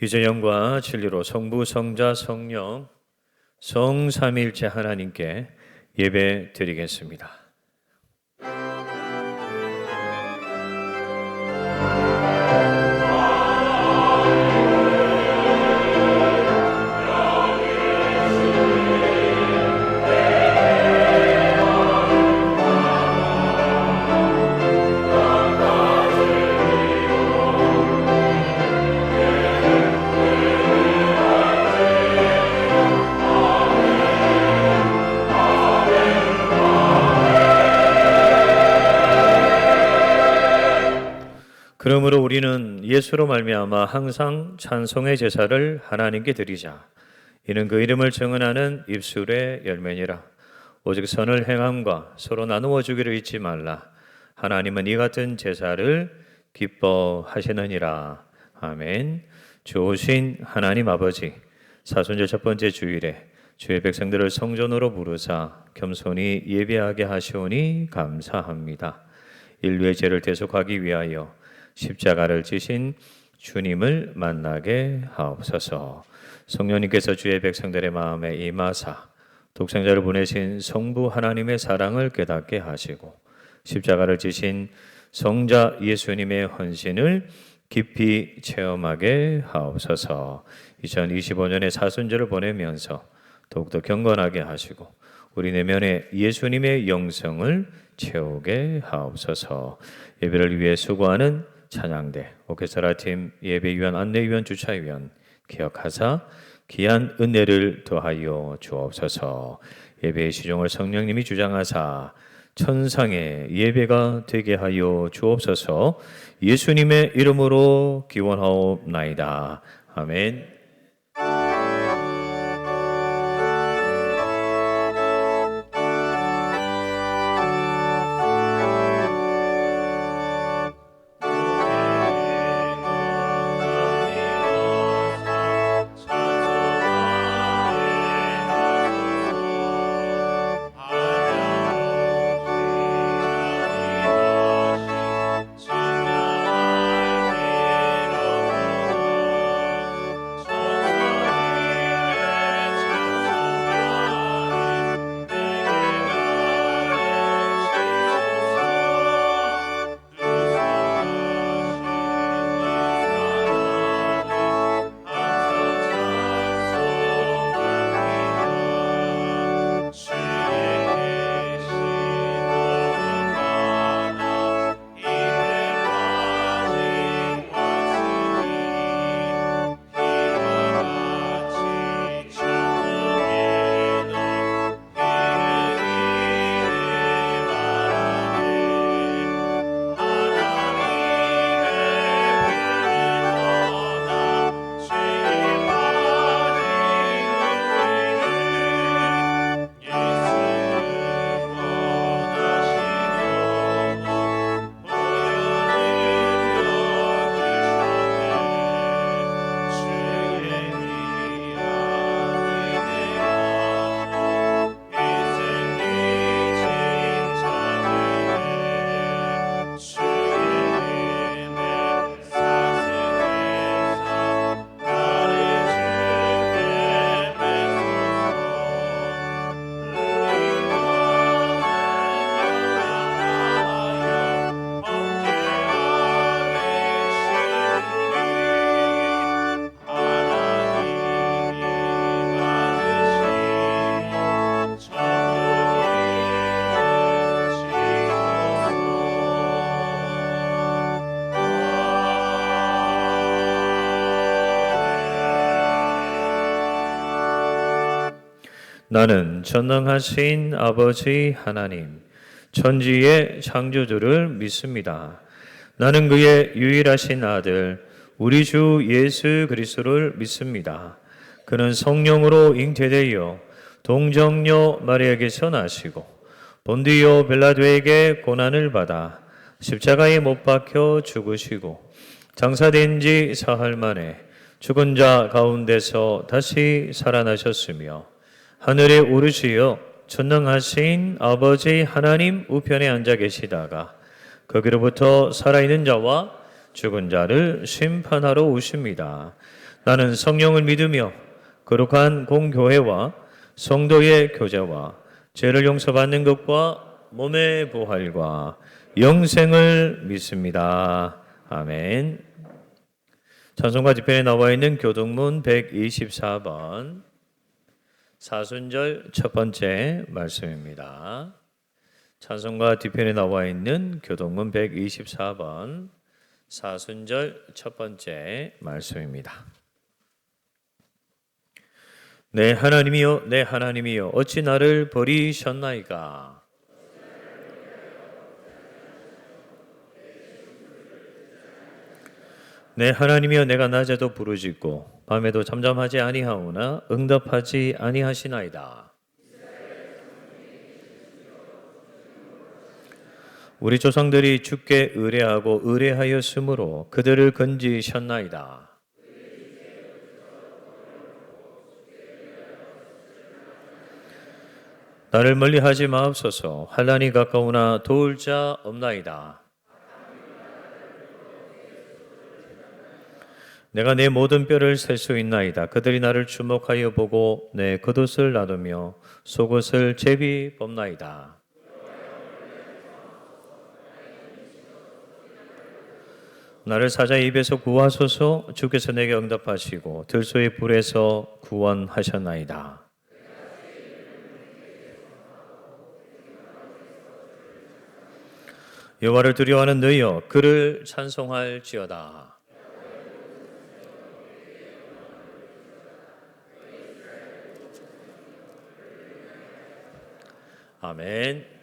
이제 영과 진리로 성부, 성자, 성령, 성삼일체 하나님께 예배 드리겠습니다. 그러므로 우리는 예수로 말미암아 항상 찬송의 제사를 하나님께 드리자. 이는 그 이름을 증언하는 입술의 열매니라. 오직 선을 행함과 서로 나누어 주기를 잊지 말라. 하나님은 이 같은 제사를 기뻐하시느니라. 아멘. 좋으신 하나님 아버지, 사순절 첫 번째 주일에 주의 백성들을 성전으로 부르사 겸손히 예배하게 하시오니 감사합니다. 인류의 죄를 대속하기 위하여 십자가를 지신 주님을 만나게 하옵소서. 성령님께서 주의 백성들의 마음에 임하사 독생자를 보내신 성부 하나님의 사랑을 깨닫게 하시고 십자가를 지신 성자 예수님의 헌신을 깊이 체험하게 하옵소서. 2025년의 사순절을 보내면서 더욱더 경건하게 하시고 우리 내면에 예수님의 영성을 채우게 하옵소서. 예배를 위해 수고하는 찬양대, 오케스트라팀, 예배위원, 안내위원, 주차위원 기억하사 귀한 은혜를 더하여 주옵소서. 예배의 시종을 성령님이 주장하사 천상의 예배가 되게 하여 주옵소서. 예수님의 이름으로 기원하옵나이다. 아멘. 나는 전능하신 아버지 하나님, 천지의 창조주를 믿습니다. 나는 그의 유일하신 아들, 우리 주 예수 그리스도를 믿습니다. 그는 성령으로 잉태되어 동정녀 마리아에게서 나시고 본디오 빌라도에게 고난을 받아 십자가에 못 박혀 죽으시고 장사된 지 사흘 만에 죽은 자 가운데서 다시 살아나셨으며 하늘에 오르시어 전능하신 아버지 하나님 우편에 앉아 계시다가 거기로부터 살아있는 자와 죽은 자를 심판하러 오십니다. 나는 성령을 믿으며 거룩한 공교회와 성도의 교제와 죄를 용서받는 것과 몸의 부활과 영생을 믿습니다. 아멘. 찬송가 뒤편에 나와 있는 교동문 124번 사순절 첫 번째 말씀입니다. 찬송가 뒤편에 나와 있는 교동문 124번 사순절 첫 번째 말씀입니다. 내 하나님이여 내 하나님이여 어찌 나를 버리셨나이까. 내 하나님이여 내가 낮에도 부르짖고 밤에도 잠잠하지 아니하오나 응답하지 아니하시나이다. 우리 조상들이 주께 의뢰하고 의뢰하였으므로 그들을 건지셨나이다. 나를 멀리하지 마옵소서. 환난이 가까우나 도울 자 없나이다. 내가 내 모든 뼈를 셀 수 있나이다. 그들이 나를 주목하여 보고 내 겉옷을 놔두며 속옷을 제비 뽑나이다. 나를 사자의 입에서 구하소서. 주께서 내게 응답하시고 들소의 불에서 구원하셨나이다. 여호와를 두려워하는 너희여 그를 찬송할지어다. 아멘.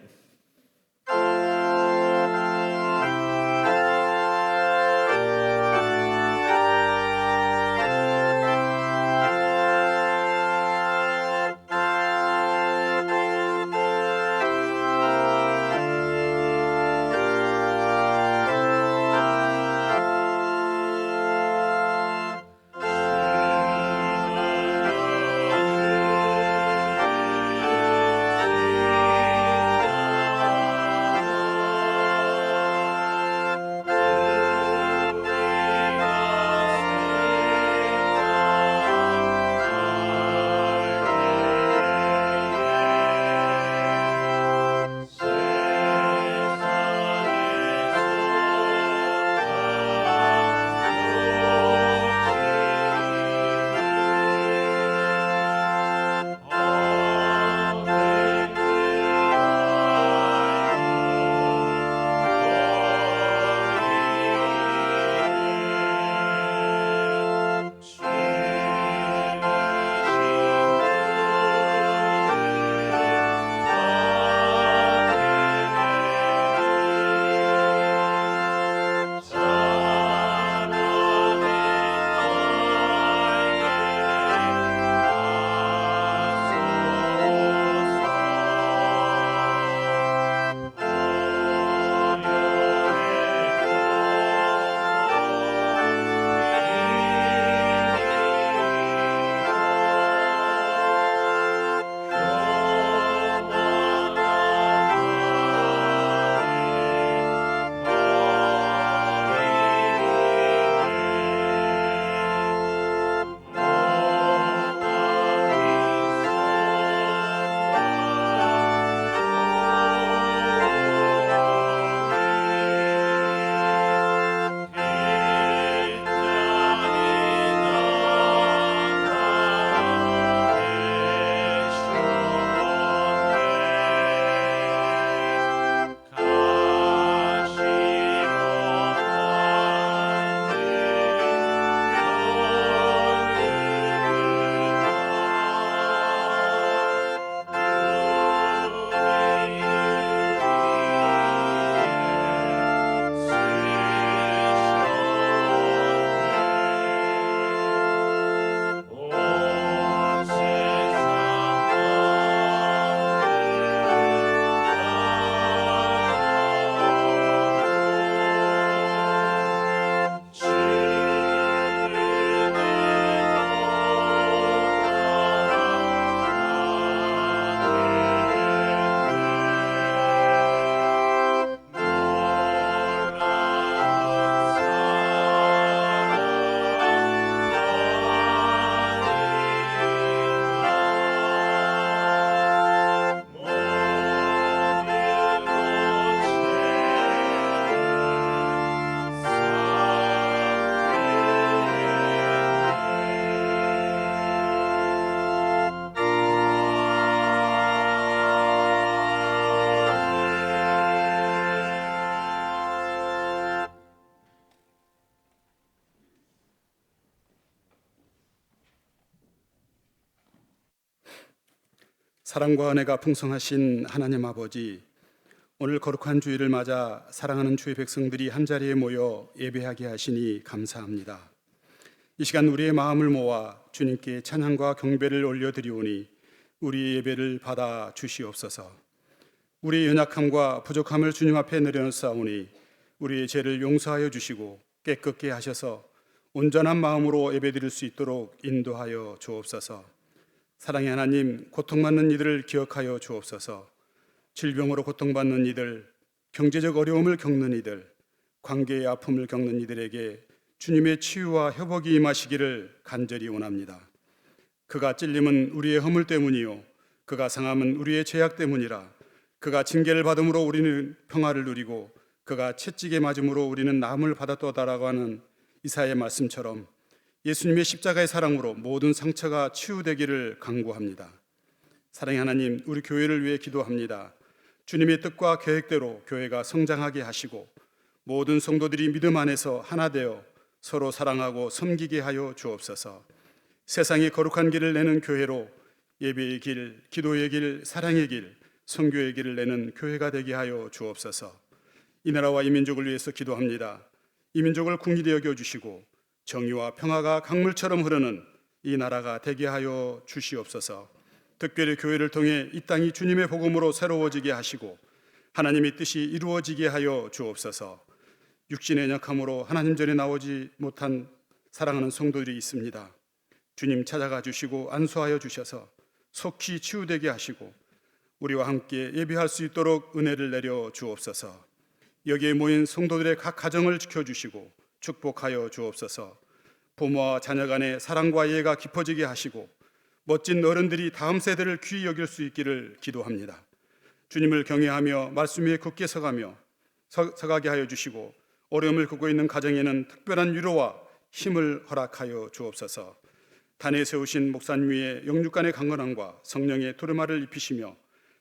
사랑과 은혜가 풍성하신 하나님 아버지, 오늘 거룩한 주일을 맞아 사랑하는 주의 백성들이 한자리에 모여 예배하게 하시니 감사합니다. 이 시간 우리의 마음을 모아 주님께 찬양과 경배를 올려드리오니 우리의 예배를 받아 주시옵소서. 우리의 연약함과 부족함을 주님 앞에 내려놓사오니 우리의 죄를 용서하여 주시고 깨끗게 하셔서 온전한 마음으로 예배드릴 수 있도록 인도하여 주옵소서. 사랑의 하나님, 고통받는 이들을 기억하여 주옵소서. 질병으로 고통받는 이들, 경제적 어려움을 겪는 이들, 관계의 아픔을 겪는 이들에게 주님의 치유와 회복이 임하시기를 간절히 원합니다. 그가 찔림은 우리의 허물 때문이요 그가 상함은 우리의 죄악 때문이라. 그가 징계를 받음으로 우리는 평화를 누리고 그가 채찍에 맞음으로 우리는 나음을 받았도다라고 하는 이사야의 말씀처럼 예수님의 십자가의 사랑으로 모든 상처가 치유되기를 간구합니다. 사랑의 하나님, 우리 교회를 위해 기도합니다. 주님의 뜻과 계획대로 교회가 성장하게 하시고 모든 성도들이 믿음 안에서 하나 되어 서로 사랑하고 섬기게 하여 주옵소서. 세상에 거룩한 길을 내는 교회로 예배의 길, 기도의 길, 사랑의 길, 선교의 길을 내는 교회가 되게 하여 주옵소서. 이 나라와 이 민족을 위해서 기도합니다. 이 민족을 궁일히 여겨주시고 정의와 평화가 강물처럼 흐르는 이 나라가 되게 하여 주시옵소서. 특별히 교회를 통해 이 땅이 주님의 복음으로 새로워지게 하시고 하나님의 뜻이 이루어지게 하여 주옵소서. 육신의 약함으로 하나님 전에 나오지 못한 사랑하는 성도들이 있습니다. 주님 찾아가 주시고 안수하여 주셔서 속히 치유되게 하시고 우리와 함께 예배할 수 있도록 은혜를 내려 주옵소서. 여기에 모인 성도들의 각 가정을 지켜주시고 축복하여 주옵소서. 부모와 자녀 간의 사랑과 이해가 깊어지게 하시고 멋진 어른들이 다음 세대를 귀히 여길 수 있기를 기도합니다. 주님을 경외하며 말씀 위에 굳게 서가게 하여 주시고 어려움을 겪고 있는 가정에는 특별한 위로와 힘을 허락하여 주옵소서. 단에 세우신 목사님 위에 영육간의 강건함과 성령의 두루마를 입히시며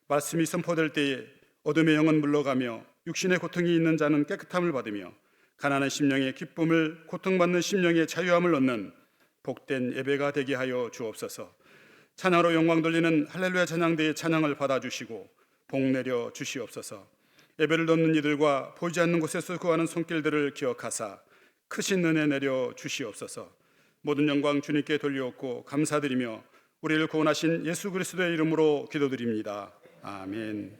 말씀이 선포될 때에 어둠의 영은 물러가며 육신의 고통이 있는 자는 깨끗함을 받으며 가난한 심령의 기쁨을, 고통받는 심령의 자유함을 얻는 복된 예배가 되게 하여 주옵소서. 찬양으로 영광 돌리는 할렐루야 찬양대의 찬양을 받아주시고 복 내려 주시옵소서. 예배를 넣는 이들과 보이지 않는 곳에서 구하는 손길들을 기억하사 크신 은혜 내려 주시옵소서. 모든 영광 주님께 돌려옵고 감사드리며 우리를 구원하신 예수 그리스도의 이름으로 기도드립니다. 아멘.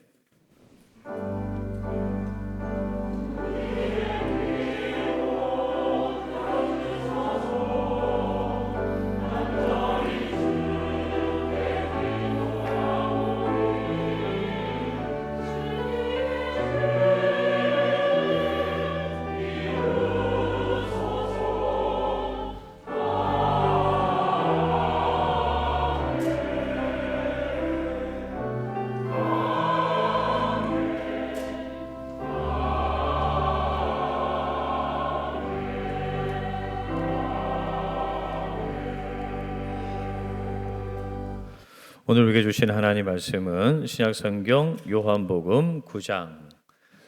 오늘 우리에게 주신 하나님 말씀은 신약성경 요한복음 9장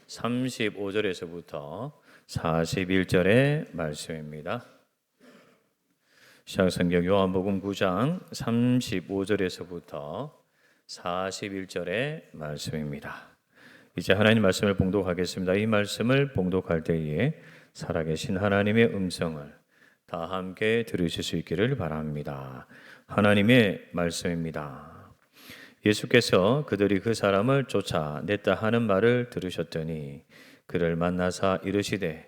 35절에서부터 41절의 말씀입니다. 신약성경 요한복음 9장 35절에서부터 41절의 말씀입니다. 이제 하나님 말씀을 봉독하겠습니다. 이 말씀을 봉독할 때에 살아계신 하나님의 음성을 다 함께 들으실 수 있기를 바랍니다. 하나님의 말씀입니다. 예수께서 그들이 그 사람을 쫓아냈다 하는 말을 들으셨더니 그를 만나사 이르시되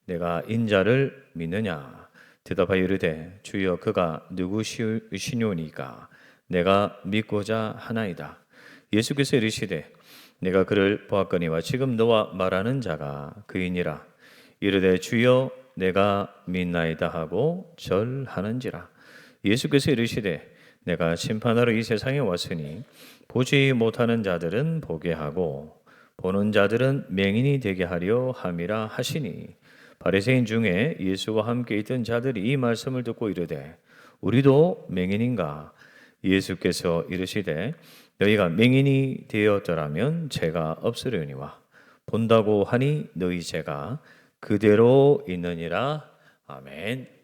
내가 인자를 믿느냐? 대답하여 이르되 주여 그가 누구시뇨니까? 내가 믿고자 하나이다. 예수께서 이르시되 내가 그를 보았거니와 지금 너와 말하는 자가 그이니라. 이르되 주여 내가 믿나이다 하고 절하는지라. 예수께서 이르시되 내가 심판하러 이 세상에 왔으니 보지 못하는 자들은 보게 하고 보는 자들은 맹인이 되게 하려 함이라 하시니 바리새인 중에 예수와 함께 있던 자들이 이 말씀을 듣고 이르되 우리도 맹인인가? 예수께서 이르시되 너희가 맹인이 되었더라면 죄가 없으려니와 본다고 하니 너희 죄가 그대로 있느니라. 아멘.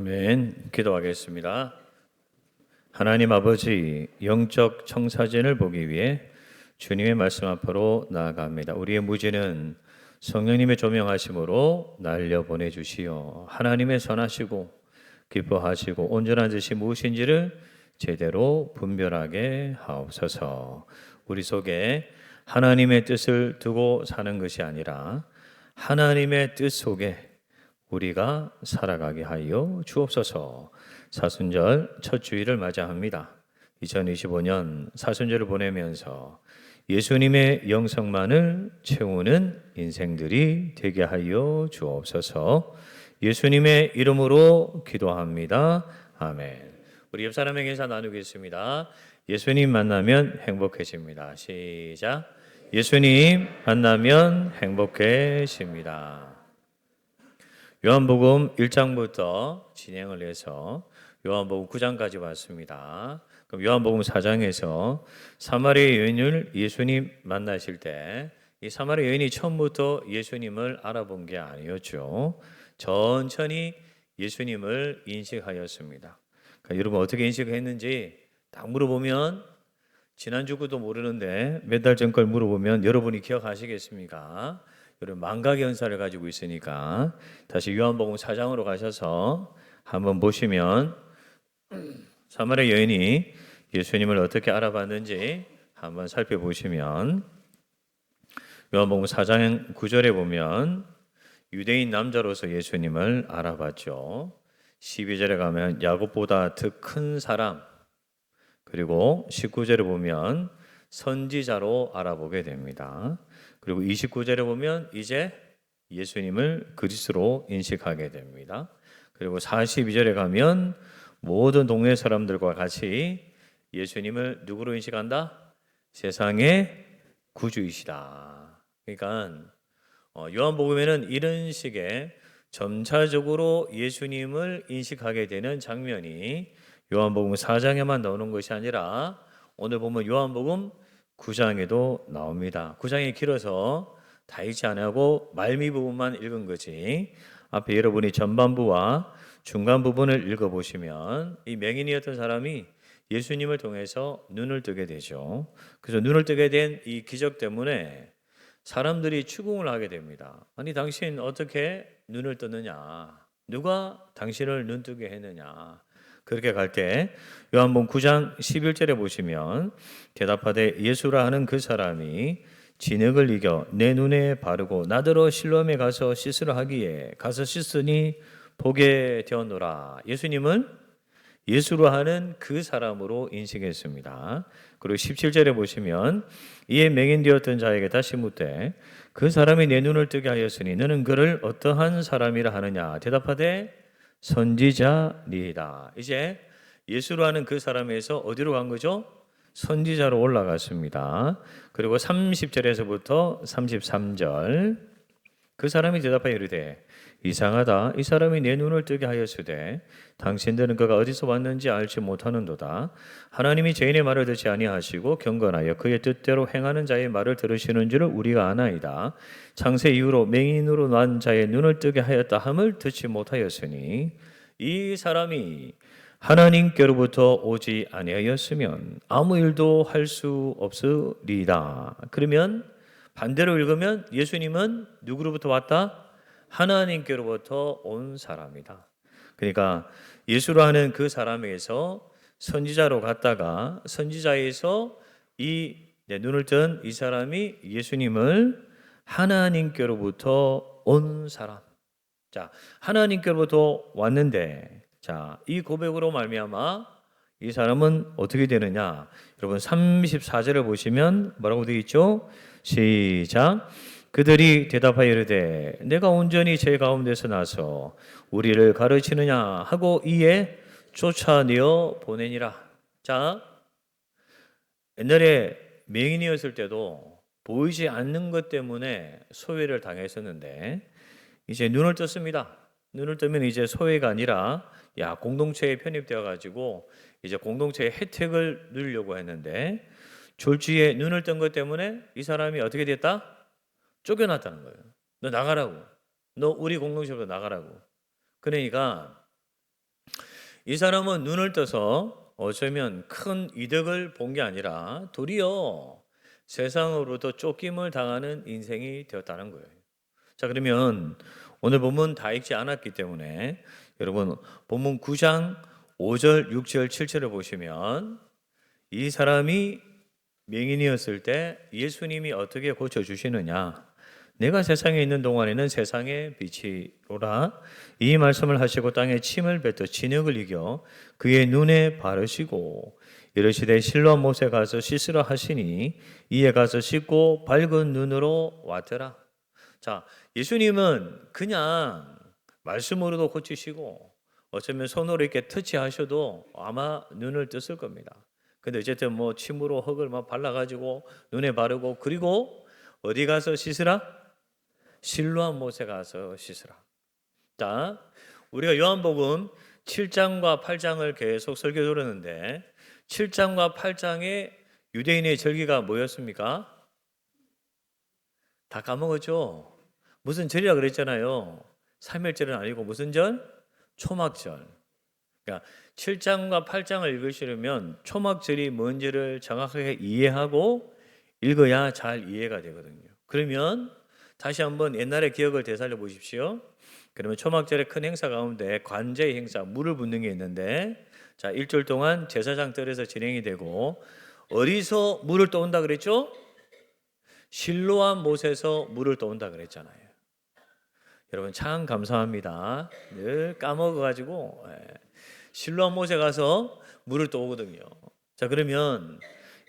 아멘. 기도하겠습니다. 하나님 아버지, 영적 청사진을 보기 위해 주님의 말씀 앞으로 나아갑니다. 우리의 무지는 성령님의 조명하심으로 날려 보내주시어 하나님의 선하시고 기뻐하시고 온전한 뜻이 무엇인지를 제대로 분별하게 하옵소서. 우리 속에 하나님의 뜻을 두고 사는 것이 아니라 하나님의 뜻 속에 우리가 살아가게 하여 주옵소서. 사순절 첫 주일을 맞이합니다. 2025년 사순절을 보내면서 예수님의 영성만을 채우는 인생들이 되게 하여 주옵소서. 예수님의 이름으로 기도합니다. 아멘. 우리 옆 사람에게 인사 나누겠습니다. 예수님 만나면 행복해집니다. 시작. 예수님 만나면 행복해집니다. 요한복음 1장부터 진행을 해서 요한복음 9장까지 왔습니다. 그럼 요한복음 4장에서 사마리아 여인을 예수님 만나실 때 이 사마리아 여인이 처음부터 예수님을 알아본 게 아니었죠. 천천히 예수님을 인식하였습니다. 그러니까 여러분 어떻게 인식했는지 딱 물어보면 지난주도 모르는데 몇 달 전 걸 물어보면 여러분이 기억하시겠습니까? 여러분 망각의 현상을 가지고 있으니까 다시 요한복음 4장으로 가셔서 한번 보시면 사마리아 여인이 예수님을 어떻게 알아봤는지 한번 살펴보시면 요한복음 4장 9절에 보면 유대인 남자로서 예수님을 알아봤죠. 12절에 가면 야곱보다 더 큰 사람, 그리고 19절에 보면 선지자로 알아보게 됩니다. 그리고 29절에 보면 이제 예수님을 그리스도로 인식하게 됩니다. 그리고 42절에 가면 모든 동네 사람들과 같이 예수님을 누구로 인식한다? 세상의 구주이시다. 그러니까 요한복음에는 이런 식의 점차적으로 예수님을 인식하게 되는 장면이 요한복음 4장에만 나오는 것이 아니라 오늘 보면 요한복음 9장에도 나옵니다. 9장이 길어서 다 읽지 않고 말미 부분만 읽은 거지. 앞에 여러분이 전반부와 중간 부분을 읽어보시면 이 맹인이었던 사람이 예수님을 통해서 눈을 뜨게 되죠. 그래서 눈을 뜨게 된 이 기적 때문에 사람들이 추궁을 하게 됩니다. 아니 당신 어떻게 눈을 떴느냐? 누가 당신을 눈뜨게 했느냐? 그렇게 갈 때 요한복음 9장 11절에 보시면 대답하되 예수라 하는 그 사람이 진흙을 이겨 내 눈에 바르고 나더러 실로암에 가서 씻으라 하기에 가서 씻으니 보게 되었노라. 예수님은 예수로 하는 그 사람으로 인식했습니다. 그리고 17절에 보시면 이에 맹인되었던 자에게 다시 묻되 그 사람이 내 눈을 뜨게 하였으니 너는 그를 어떠한 사람이라 하느냐? 대답하되 선지자니이다. 이제 예수로 하는 그 사람에서 어디로 간 거죠? 선지자로 올라갔습니다. 그리고 30절에서부터 33절 그 사람이 대답하여 이르되 이상하다. 이 사람이 내 눈을 뜨게 하였으되 당신들은 그가 어디서 왔는지 알지 못하는도다. 하나님이 죄인의 말을 듣지 아니하시고 경건하여 그의 뜻대로 행하는 자의 말을 들으시는 줄을 우리가 아나이다. 창세 이후로 맹인으로 난 자의 눈을 뜨게 하였다 함을 듣지 못하였으니 이 사람이 하나님께로부터 오지 아니하였으면 아무 일도 할 수 없으리이다. 그러면 반대로 읽으면 예수님은 누구로부터 왔다? 하나님께로부터 온 사람이다. 그러니까 예수로 하는 그 사람에서 선지자로 갔다가 선지자에서 이 눈을 뜬 이 사람이 예수님을 하나님께로부터 온 사람. 자, 하나님께로부터 왔는데 자, 이 고백으로 말미암아 이 사람은 어떻게 되느냐? 여러분 34절을 보시면 뭐라고 되어 있죠? 시작. 그들이 대답하여 이르되 내가 온전히 제 가운데서 나서 우리를 가르치느냐 하고 이에 쫓아내어 보내니라. 자, 옛날에 맹인이었을 때도 보이지 않는 것 때문에 소외를 당했었는데 이제 눈을 떴습니다. 눈을 뜨면 이제 소외가 아니라 공동체에 편입되어 가지고 이제 공동체의 혜택을 누리려고 했는데 졸지에 눈을 뜬 것 때문에 이 사람이 어떻게 됐다? 쫓겨났다는 거예요. 너 나가라고. 너 우리 공동체로 나가라고. 그러니까 이 사람은 눈을 떠서 어쩌면 큰 이득을 본 게 아니라 도리어 세상으로부터 쫓김을 당하는 인생이 되었다는 거예요. 자, 그러면 오늘 본문 다 읽지 않았기 때문에 여러분 본문 9장 5절, 6절, 7절을 보시면 이 사람이 맹인이었을 때 예수님이 어떻게 고쳐주시느냐. 내가 세상에 있는 동안에는 세상의 빛이로라. 이 말씀을 하시고 땅에 침을 뱉어 진흙을 이겨 그의 눈에 바르시고 이르시되 실로암 못에 가서 씻으라 하시니 이에 가서 씻고 밝은 눈으로 왔더라. 자, 예수님은 그냥 말씀으로도 고치시고 어쩌면 손으로 이렇게 터치하셔도 아마 눈을 떴을 겁니다. 근데 어쨌든 뭐 침으로 흙을 막 발라가지고 눈에 바르고 그리고 어디 가서 씻으라? 실로암 못에 가서 씻으라. 자, 우리가 요한복음 7장과 8장을 계속 설교 들었는데 7장과 8장에 유대인의 절기가 뭐였습니까? 다 까먹었죠? 무슨 절이라 그랬잖아요. 3일절은 아니고 무슨 절? 초막절. 그러니까 7장과 8장을 읽으시려면 초막절이 뭔지를 정확하게 이해하고 읽어야 잘 이해가 되거든요. 그러면 다시 한번 옛날의 기억을 되살려 보십시오. 그러면 초막절의 큰 행사 가운데 관제의 행사, 물을 붓는 게 있는데 자, 일주일 동안 제사장 뜰에서 진행이 되고 어디서 물을 떠온다 그랬죠? 실로암 못에서 물을 떠온다 그랬잖아요. 여러분 참 감사합니다. 늘 까먹어가지고 실로암 못에 가서 물을 떠오거든요. 자, 그러면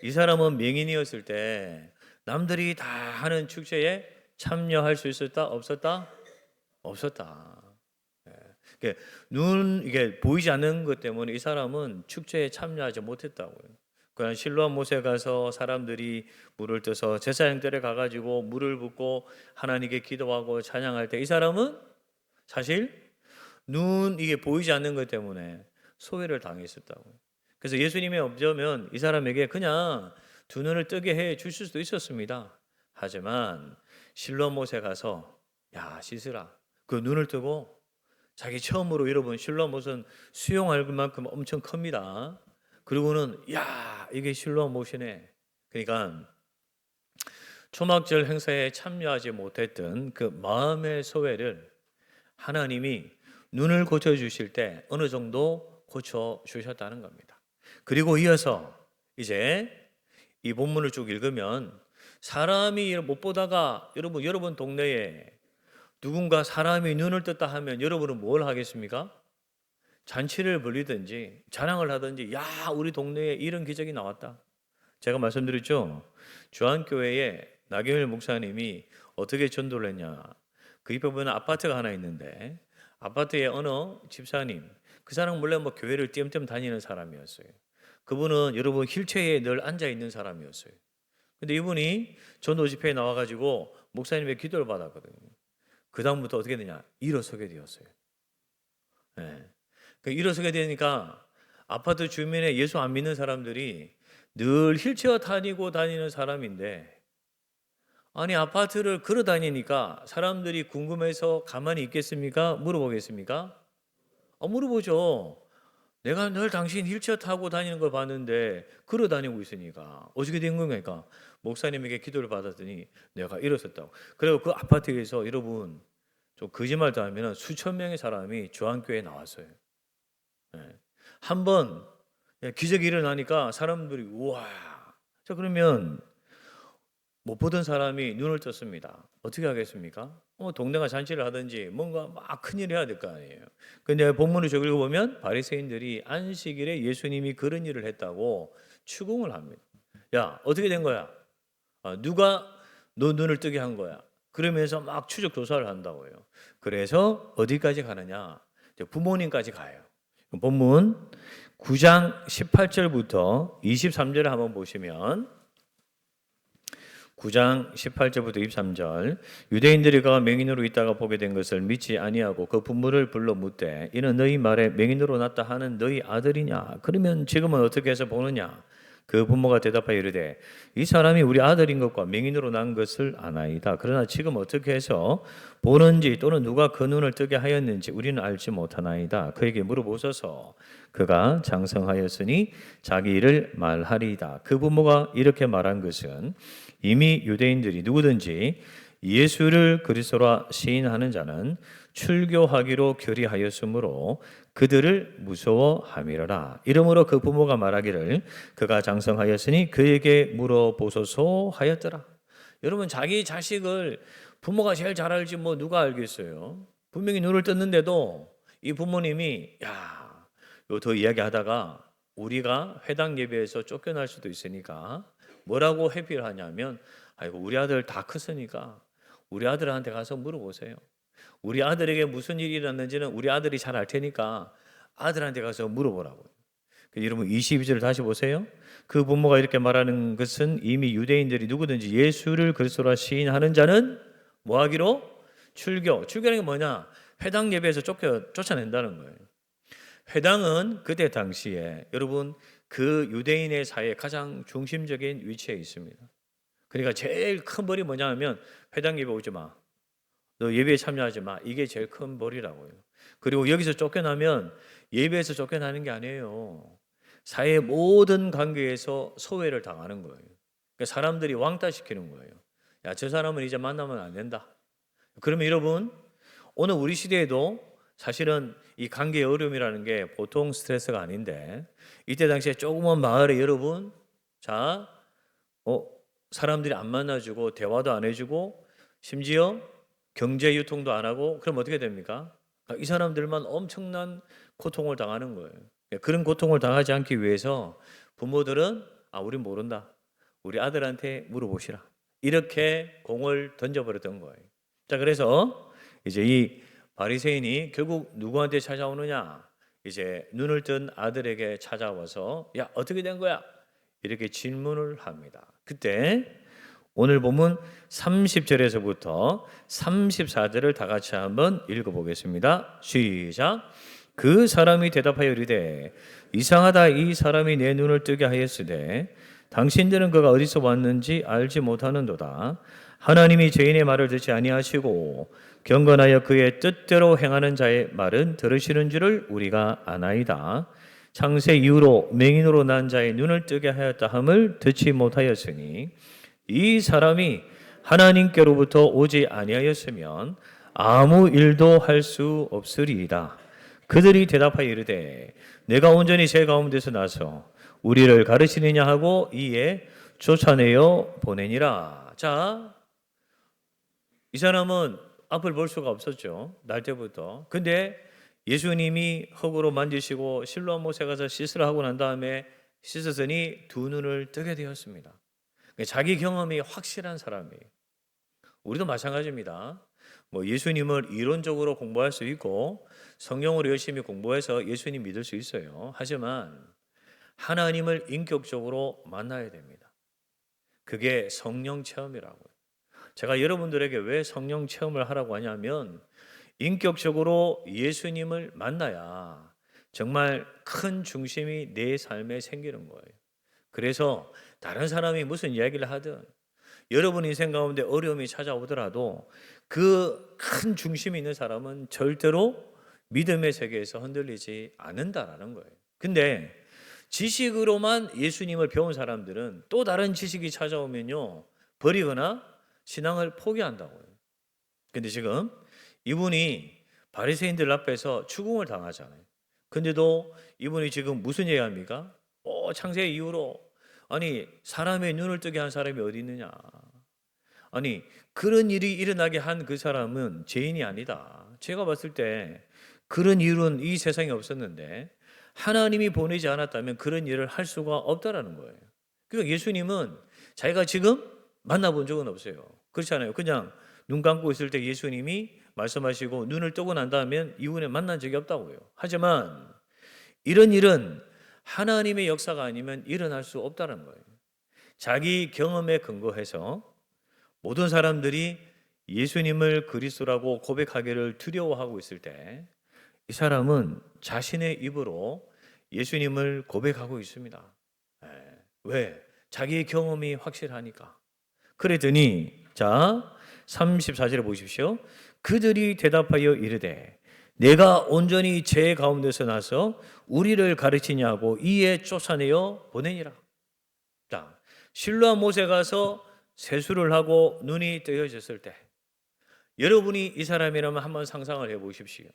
이 사람은 맹인이었을 때 남들이 다 하는 축제에 참여할 수 있었다? 없었다? 없었다. 이게 보이지 않는 것 때문에 이 사람은 축제에 참여하지 못했다고요. 그냥 실로암 못에 가서 사람들이 물을 떠서 제사장들에 가가지고 물을 붓고 하나님께 기도하고 찬양할 때 이 사람은 사실 이게 보이지 않는 것 때문에 소외를 당했었다고요. 그래서 예수님이 없으면 이 사람에게 그냥 두 눈을 뜨게 해 주실 수도 있었습니다. 하지만 실로암 못에 가서 야 씻으라. 그 눈을 뜨고 자기 처음으로 잃어본 실로암 못은 수용할 만큼 엄청 큽니다. 그리고는 야 이게 실로암 못이네. 그러니까 초막절 행사에 참여하지 못했던 그 마음의 소외를 하나님이 눈을 고쳐주실 때 어느 정도 고쳐주셨다는 겁니다. 그리고 이어서 이제 이 본문을 쭉 읽으면 사람이 못 보다가 여러분 동네에 누군가 사람이 눈을 떴다 하면 여러분은 뭘 하겠습니까? 잔치를 벌리든지 자랑을 하든지 야 우리 동네에 이런 기적이 나왔다. 제가 말씀드렸죠. 주한교회에 나경일 목사님이 어떻게 전도를 했냐. 그 옆에 보면 아파트가 하나 있는데 아파트에 어느 집사님 그 사람 원래 뭐 교회를 띄엄띄엄 다니는 사람이었어요. 그분은 여러분 휠체어에 늘 앉아 있는 사람이었어요. 근데 이분이 전도 집회에 나와가지고 목사님의 기도를 받았거든요. 그 다음부터 어떻게 되냐? 일어서게 되었어요. 네. 그 일어서게 되니까 아파트 주변에 예수 안 믿는 사람들이 늘 휠체어 다니고 다니는 사람인데 아니 아파트를 걸어 다니니까 사람들이 궁금해서 가만히 있겠습니까? 물어보겠습니까? 물어보죠. 내가 늘 당신 휠체어 타고 다니는 걸 봤는데 걸어 다니고 있으니까 어떻게 된 겁니까? 목사님에게 기도를 받았더니 내가 일어섰다고. 그리고 그 아파트에서 여러분 좀 거짓말도 하면 수천 명의 사람이 주한교회에 나왔어요. 한번 기적이 일어나니까 사람들이 우와. 자 그러면 못 보던 사람이 눈을 떴습니다. 어떻게 하겠습니까? 동네가 잔치를 하든지 뭔가 막 큰일 해야 될 거 아니에요. 근데 본문을 쭉 읽어보면 바리새인들이 안식일에 예수님이 그런 일을 했다고 추궁을 합니다. 야 어떻게 된 거야? 누가 너 눈을 뜨게 한 거야? 그러면서 막 추적 조사를 한다고요. 그래서 어디까지 가느냐? 부모님까지 가요. 본문 9장 18절부터 23절을 한번 보시면 9장 18절부터 23절 유대인들이 그가 맹인으로 있다가 보게 된 것을 믿지 아니하고 그 부모를 불러 묻되 이는 너희 말에 맹인으로 났다 하는 너희 아들이냐? 그러면 지금은 어떻게 해서 보느냐? 그 부모가 대답하여 이르되 이 사람이 우리 아들인 것과 맹인으로 난 것을 아나이다. 그러나 지금 어떻게 해서 보는지 또는 누가 그 눈을 뜨게 하였는지 우리는 알지 못하나이다. 그에게 물어보소서. 그가 장성하였으니 자기 일을 말하리이다. 그 부모가 이렇게 말한 것은 이미 유대인들이 누구든지 예수를 그리스도라 시인하는 자는 출교하기로 결의하였으므로 그들을 무서워함이로라. 이러므로 그 부모가 말하기를 그가 장성하였으니 그에게 물어보소서 하였더라. 여러분, 자기 자식을 부모가 제일 잘 알지 뭐 누가 알겠어요? 분명히 눈을 떴는데도 이 부모님이 요 더 이야기하다가 우리가 회당 예배에서 쫓겨날 수도 있으니까 뭐라고 회피를 하냐면, 아이고 우리 아들 다 컸으니까 우리 아들한테 가서 물어보세요. 우리 아들에게 무슨 일이 일어났는지는 우리 아들이 잘 알 테니까 아들한테 가서 물어보라고요. 여러분 22절을 다시 보세요. 그 부모가 이렇게 말하는 것은 이미 유대인들이 누구든지 예수를 그리스도라 시인하는 자는 뭐하기로? 출교라는 게 뭐냐? 회당 예배에서 쫓아낸다는 거예요. 회당은 그때 당시에 여러분 그 유대인의 사회의 가장 중심적인 위치에 있습니다. 그러니까 제일 큰 벌이 뭐냐 하면 회당 예배 오지 마. 너 예배에 참여하지 마. 이게 제일 큰 벌이라고요. 그리고 여기서 쫓겨나면 예배에서 쫓겨나는 게 아니에요. 사회의 모든 관계에서 소외를 당하는 거예요. 그러니까 사람들이 왕따시키는 거예요. 야, 저 사람은 이제 만나면 안 된다. 그러면 여러분, 오늘 우리 시대에도 사실은 이 관계의 어려움이라는 게 보통 스트레스가 아닌데, 이때 당시에 조그만 마을에 여러분, 사람들이 안 만나주고 대화도 안 해주고 심지어 경제 유통도 안 하고, 그럼 어떻게 됩니까? 이 사람들만 엄청난 고통을 당하는 거예요. 그런 고통을 당하지 않기 위해서 부모들은 우린 모른다. 우리 아들한테 물어보시라. 이렇게 공을 던져버렸던 거예요. 자, 그래서 이제 이 바리새인이 결국 누구한테 찾아오느냐? 이제 눈을 뜬 아들에게 찾아와서 야, 어떻게 된 거야? 이렇게 질문을 합니다. 그때 오늘 본문 30절에서부터 34절을 다 같이 한번 읽어보겠습니다. 시작. 그 사람이 대답하여 이르되 이상하다. 이 사람이 내 눈을 뜨게 하였으되 당신들은 그가 어디서 왔는지 알지 못하는도다. 하나님이 죄인의 말을 듣지 아니하시고 경건하여 그의 뜻대로 행하는 자의 말은 들으시는 줄을 우리가 아나이다. 창세 이후로 맹인으로 난 자의 눈을 뜨게 하였다 함을 듣지 못하였으니 이 사람이 하나님께로부터 오지 아니하였으면 아무 일도 할 수 없으리이다. 그들이 대답하여 이르되 내가 온전히 제 가운데서 나서 우리를 가르치느냐 하고 이에 쫓아내어 보내니라. 자, 이 사람은 앞을 볼 수가 없었죠. 날 때부터. 근데 예수님이 흙으로 만지시고 실로암 못에 가서 씻으라 하고 난 다음에 씻었으니 두 눈을 뜨게 되었습니다. 자기 경험이 확실한 사람이에요. 우리도 마찬가지입니다. 예수님을 이론적으로 공부할 수 있고 성경으로 열심히 공부해서 예수님 믿을 수 있어요. 하지만 하나님을 인격적으로 만나야 됩니다. 그게 성령 체험이라고요. 제가 여러분들에게 왜 성령 체험을 하라고 하냐면 인격적으로 예수님을 만나야 정말 큰 중심이 내 삶에 생기는 거예요. 그래서 다른 사람이 무슨 이야기를 하든 여러분 인생 가운데 어려움이 찾아오더라도 그 큰 중심이 있는 사람은 절대로 믿음의 세계에서 흔들리지 않는다라는 거예요. 근데 지식으로만 예수님을 배운 사람들은 또 다른 지식이 찾아오면요 버리거나 신앙을 포기한다고요. 근데 지금 이분이 바리새인들 앞에서 추궁을 당하잖아요. 근데도 이분이 지금 무슨 얘기합니까? 창세 이후로 사람의 눈을 뜨게 한 사람이 어디 있느냐? 그런 일이 일어나게 한 그 사람은 죄인이 아니다. 제가 봤을 때 그런 일은 이 세상에 없었는데 하나님이 보내지 않았다면 그런 일을 할 수가 없다라는 거예요. 그러니까 예수님은 자기가 지금 만나본 적은 없어요. 그렇잖아요. 그냥 눈 감고 있을 때 예수님이 말씀하시고 눈을 뜨고 난 다음에 이후에 만난 적이 없다고요. 하지만 이런 일은 하나님의 역사가 아니면 일어날 수 없다는 거예요. 자기 경험에 근거해서 모든 사람들이 예수님을 그리스도라고 고백하기를 두려워하고 있을 때 이 사람은 자신의 입으로 예수님을 고백하고 있습니다. 왜? 자기의 경험이 확실하니까. 그랬더니 자 34절에 보십시오. 그들이 대답하여 이르되 내가 온전히 죄 가운데서 나서 우리를 가르치냐고 이에 쫓아내어 보내니라. 자, 실로암 못에 가서 세수를 하고 눈이 뜨여졌을 때 여러분이 이 사람이라면 한번 상상을 해 보십시오.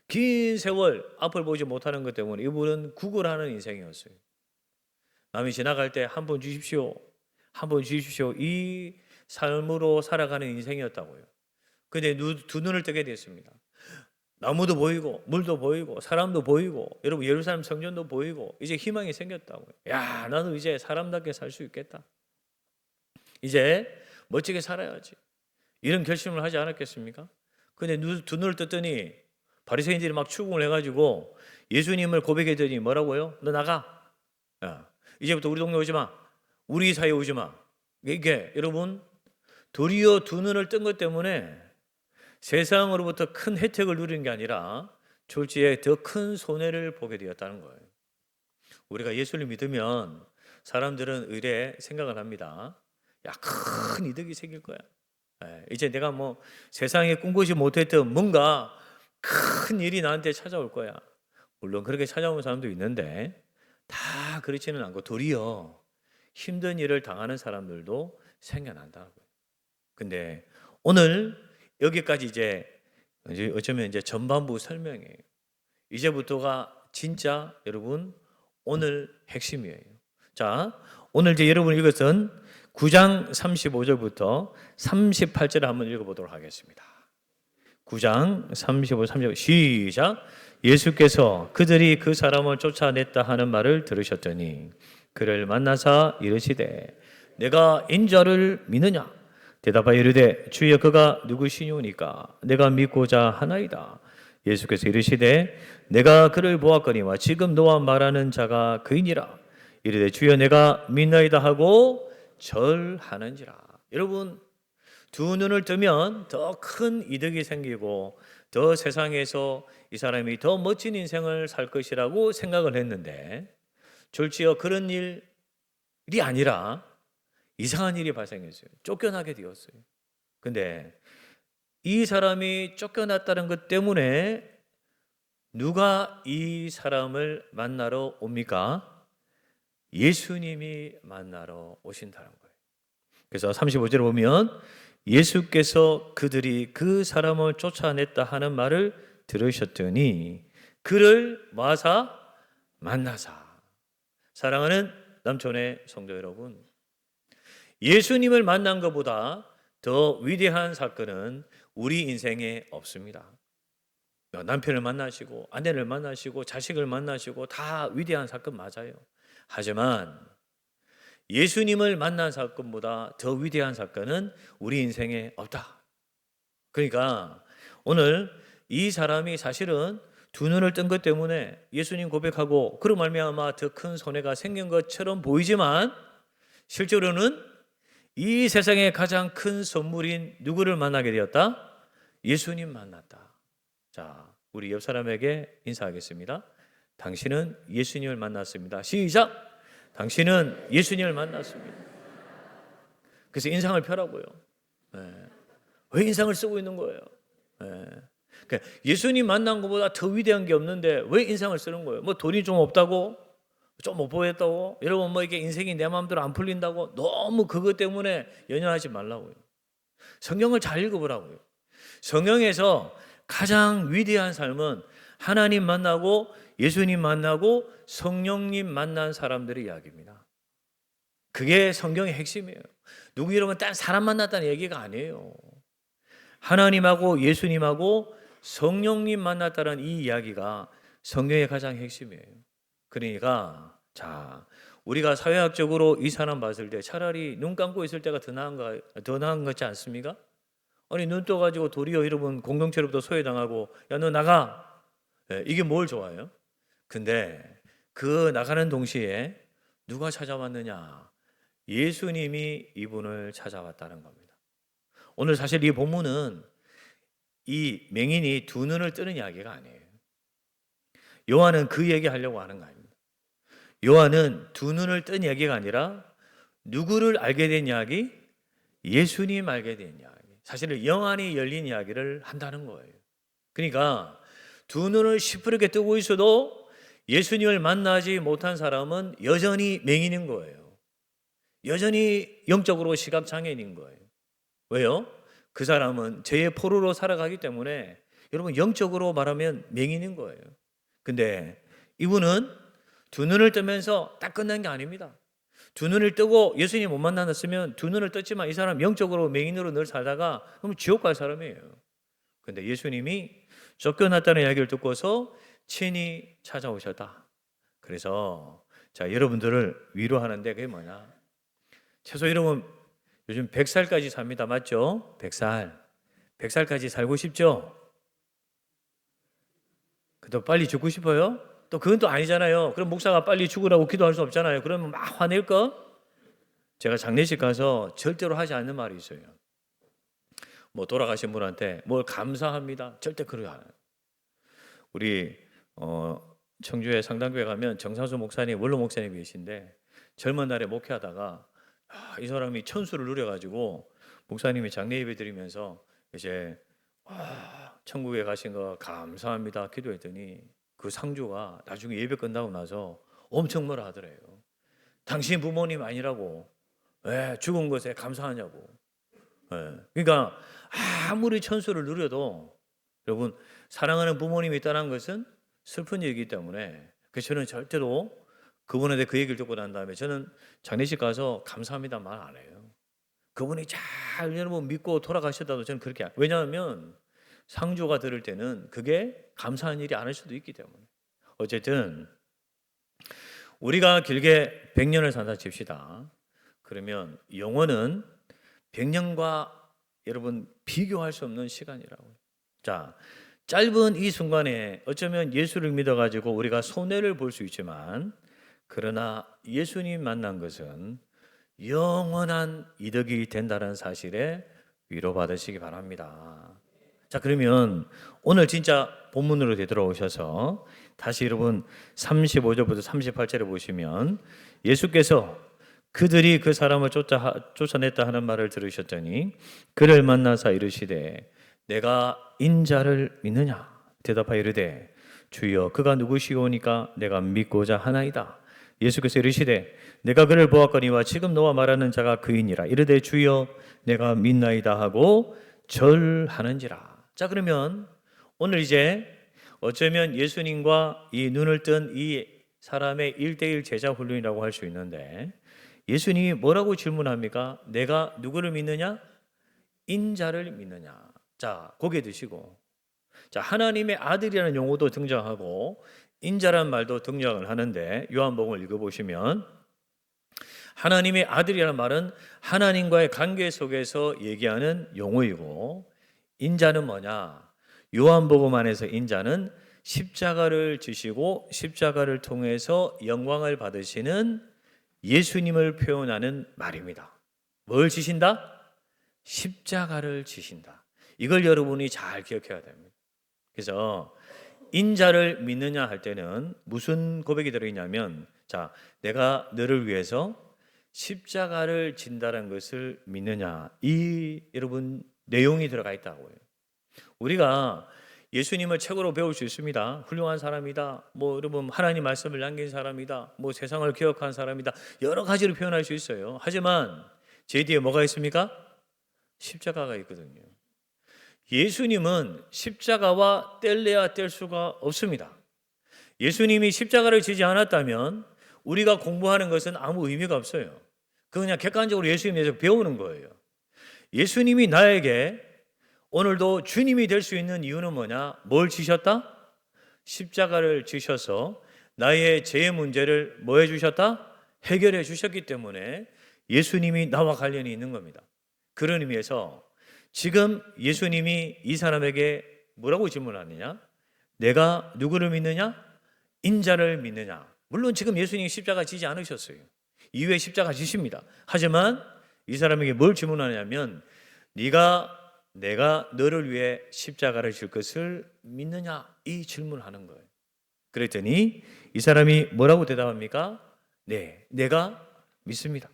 긴 세월 앞을 보지 못하는 것 때문에 이분은 구걸하는 인생이었어요. 남이 지나갈 때 한 번 주십시오. 한 번 주십시오. 이 삶으로 살아가는 인생이었다고요. 근데 두 눈을 뜨게 됐습니다. 나무도 보이고 물도 보이고 사람도 보이고 여러분 예루살렘 성전도 보이고 이제 희망이 생겼다고요. 야, 나도 이제 사람답게 살 수 있겠다. 이제 멋지게 살아야지. 이런 결심을 하지 않았겠습니까? 근데 두 눈을 떴더니 바리새인들이 막 추궁을 해가지고 예수님을 고백했더니 뭐라고요? 너 나가. 야, 이제부터 우리 동네 오지 마. 우리 사이에 오지 마. 이게 여러분 도리어 두 눈을 뜬 것 때문에 세상으로부터 큰 혜택을 누리는 게 아니라 졸지에 더 큰 손해를 보게 되었다는 거예요. 우리가 예수를 믿으면 사람들은 의례 생각을 합니다. 야, 큰 이득이 생길 거야. 이제 내가 뭐 세상에 꿈꾸지 못했던 뭔가 큰 일이 나한테 찾아올 거야. 물론 그렇게 찾아오는 사람도 있는데 다 그렇지는 않고 도리어 힘든 일을 당하는 사람들도 생겨난다고요. 근데 오늘 여기까지 이제 어쩌면 이제 전반부 설명이에요. 이제부터가 진짜 여러분 오늘 핵심이에요. 자, 오늘 이제 여러분 이것은 9장 35절부터 38절을 한번 읽어보도록 하겠습니다. 9장 35, 30 시작. 예수께서 그들이 그 사람을 쫓아냈다 하는 말을 들으셨더니 그를 만나사 이르시되 내가 인자를 믿느냐? 대답하여 이르되 주여 그가 누구시뇨니까 내가 믿고자 하나이다. 예수께서 이르시되 내가 그를 보았거니와 지금 너와 말하는 자가 그이니라. 이르되 주여 내가 믿나이다 하고 절하는지라. 여러분 두 눈을 뜨면 더 큰 이득이 생기고 더 세상에서 이 사람이 더 멋진 인생을 살 것이라고 생각을 했는데 졸지어 그런 일이 아니라 이상한 일이 발생했어요. 쫓겨나게 되었어요. 근데 이 사람이 쫓겨났다는 것 때문에 누가 이 사람을 만나러 옵니까? 예수님이 만나러 오신다는 거예요. 그래서 35절에 보면 예수께서 그들이 그 사람을 쫓아냈다 하는 말을 들으셨더니 그를 마사 만나사. 사랑하는 남촌의 성도 여러분, 예수님을 만난 것보다 더 위대한 사건은 우리 인생에 없습니다. 남편을 만나시고 아내를 만나시고 자식을 만나시고 다 위대한 사건 맞아요. 하지만 예수님을 만난 사건보다 더 위대한 사건은 우리 인생에 없다. 그러니까 오늘 이 사람이 사실은 두 눈을 뜬 것 때문에 예수님 고백하고 그로 말미암아 더 큰 손해가 생긴 것처럼 보이지만 실제로는 이 세상의 가장 큰 선물인 누구를 만나게 되었다? 예수님 만났다. 자, 우리 옆 사람에게 인사하겠습니다. 당신은 예수님을 만났습니다. 시작! 당신은 예수님을 만났습니다. 그래서 인상을 펴라고요. 왜 인상을 쓰고 있는 거예요? 그러니까 예수님 만난 것보다 더 위대한 게 없는데 왜 인상을 쓰는 거예요? 뭐 돈이 좀 없다고? 좀 못 보였다고? 여러분 뭐 이게 인생이 내 마음대로 안 풀린다고? 너무 그것 때문에 연연하지 말라고요. 성경을 잘 읽어보라고요. 성경에서 가장 위대한 삶은 하나님 만나고 예수님 만나고 성령님 만난 사람들의 이야기입니다. 그게 성경의 핵심이에요. 누구 이러면 딴 사람 만났다는 얘기가 아니에요. 하나님하고 예수님하고 성령님 만났다는 이 이야기가 성경의 가장 핵심이에요. 그러니까 자, 우리가 사회학적으로 이 사람 봤을 때 차라리 눈 감고 있을 때가 더 나은 것 같지 않습니까? 아니 눈 떠가지고 도리어 여러분 공동체로부터 소외당하고 야 너 나가. 이게 뭘 좋아해요? 근데 그 나가는 동시에 누가 찾아왔느냐? 예수님이 이분을 찾아왔다는 겁니다. 오늘 사실 이 본문은 이 맹인이 두 눈을 뜨는 이야기가 아니에요. 요한은 그 얘기하려고 하는 거 아닙니다. 요한은 두 눈을 뜬 이야기가 아니라 누구를 알게 된 이야기? 예수님 알게 된 이야기. 사실은 영안이 열린 이야기를 한다는 거예요. 그러니까 두 눈을 시퍼렇게 뜨고 있어도 예수님을 만나지 못한 사람은 여전히 맹인인 거예요. 여전히 영적으로 시각장애인인 거예요. 왜요? 그 사람은 죄의 포로로 살아가기 때문에 여러분 영적으로 말하면 맹인인 거예요. 근데 이분은 두 눈을 뜨면서 딱 끝난 게 아닙니다. 두 눈을 뜨고 예수님 못 만났으면 두 눈을 떴지만 이 사람 영적으로 맹인으로 늘 살다가 그럼 지옥 갈 사람이에요. 근데 예수님이 쫓겨났다는 이야기를 듣고서 친히 찾아오셨다. 그래서 자, 여러분들을 위로하는데 그게 뭐냐? 최소 여러분 요즘 100살까지 삽니다. 맞죠? 100살. 100살까지 살고 싶죠? 또 빨리 죽고 싶어요? 또 그건 또 아니잖아요. 그럼 목사가 빨리 죽으라고 기도할 수 없잖아요. 그러면 막 화낼까? 제가 장례식 가서 절대로 하지 않는 말이 있어요. 뭐 돌아가신 분한테 뭘 감사합니다. 절대 그러지 않아요. 우리 청주에 상당교회 가면 정상수 목사님, 원로 목사님 계신데 젊은 날에 목회하다가 이 사람이 천수를 누려가지고 목사님이 장례 예배 드리면서 이제 천국에 가신 거 감사합니다 기도했더니 그 상주가 나중에 예배 끝나고 나서 엄청 뭐라 하더래요. 당신 부모님 아니라고 왜 죽은 것에 감사하냐고. 그러니까 아무리 천수를 누려도 여러분 사랑하는 부모님이 떠난 것은 슬픈 일이기 때문에 그래서 저는 절대로 그분한테 그 얘기를 듣고 난 다음에 저는 장례식 가서 감사합니다 말 안 해요. 그분이 잘 여러분 믿고 돌아가셨다도 저는 그렇게 왜냐하면 상주가 들을 때는 그게 감사한 일이 아닐 수도 있기 때문에 어쨌든 우리가 길게 100년을 산다 칩시다. 그러면 영혼은 100년과 여러분 비교할 수 없는 시간이라고요. 자, 짧은 이 순간에 어쩌면 예수를 믿어가지고 우리가 손해를 볼 수 있지만 그러나 예수님 만난 것은 영원한 이득이 된다는 사실에 위로받으시기 바랍니다. 자, 그러면 오늘 진짜 본문으로 되돌아오셔서 다시 여러분 35절부터 38절에 보시면 예수께서 그들이 그 사람을 쫓아냈다 하는 말을 들으셨더니 그를 만나사 이르시되 내가 인자를 믿느냐 대답하여 이르되 주여 그가 누구시오니까 내가 믿고자 하나이다. 예수께서 이르시되 내가 그를 보았거니와 지금 너와 말하는 자가 그이니라. 이르되 주여 내가 믿나이다 하고 절하는지라. 자, 그러면 오늘 이제 어쩌면 예수님과 이 눈을 뜬 이 사람의 1대1 제자 훈련이라고 할 수 있는데 예수님이 뭐라고 질문합니까? 내가 누구를 믿느냐? 인자를 믿느냐? 자, 고개 드시고 자, 하나님의 아들이라는 용어도 등장하고 인자라는 말도 등장을 하는데 요한복음을 읽어보시면 하나님의 아들이라는 말은 하나님과의 관계 속에서 얘기하는 용어이고 인자는 뭐냐? 요한복음 안에서 인자는 십자가를 지시고 십자가를 통해서 영광을 받으시는 예수님을 표현하는 말입니다. 뭘 지신다? 십자가를 지신다. 이걸 여러분이 잘 기억해야 됩니다. 그래서 인자를 믿느냐 할 때는 무슨 고백이 들어있냐면 자, 내가 너를 위해서 십자가를 진다는 것을 믿느냐 이 여러분 내용이 들어가 있다고요. 우리가 예수님을 책으로 배울 수 있습니다. 훌륭한 사람이다. 뭐 여러분 하나님 말씀을 남긴 사람이다. 뭐 세상을 기억한 사람이다. 여러 가지로 표현할 수 있어요. 하지만 제 뒤에 뭐가 있습니까? 십자가가 있거든요. 예수님은 십자가와 뗄래야 뗄 수가 없습니다. 예수님이 십자가를 지지 않았다면 우리가 공부하는 것은 아무 의미가 없어요. 그냥 객관적으로 예수님에 대해서 배우는 거예요. 예수님이 나에게 오늘도 주님이 될 수 있는 이유는 뭐냐? 뭘 지셨다? 십자가를 지셔서 나의 죄의 문제를 뭐 해주셨다? 해결해 주셨기 때문에 예수님이 나와 관련이 있는 겁니다. 그런 의미에서 지금 예수님이 이 사람에게 뭐라고 질문하느냐? 내가 누구를 믿느냐? 인자를 믿느냐? 물론 지금 예수님이 십자가 지지 않으셨어요. 이후에 십자가 지십니다. 하지만 이 사람에게 뭘 질문하냐면 내가 너를 위해 십자가를 질 것을 믿느냐? 이 질문을 하는 거예요. 그랬더니 이 사람이 뭐라고 대답합니까? 네, 내가 믿습니다.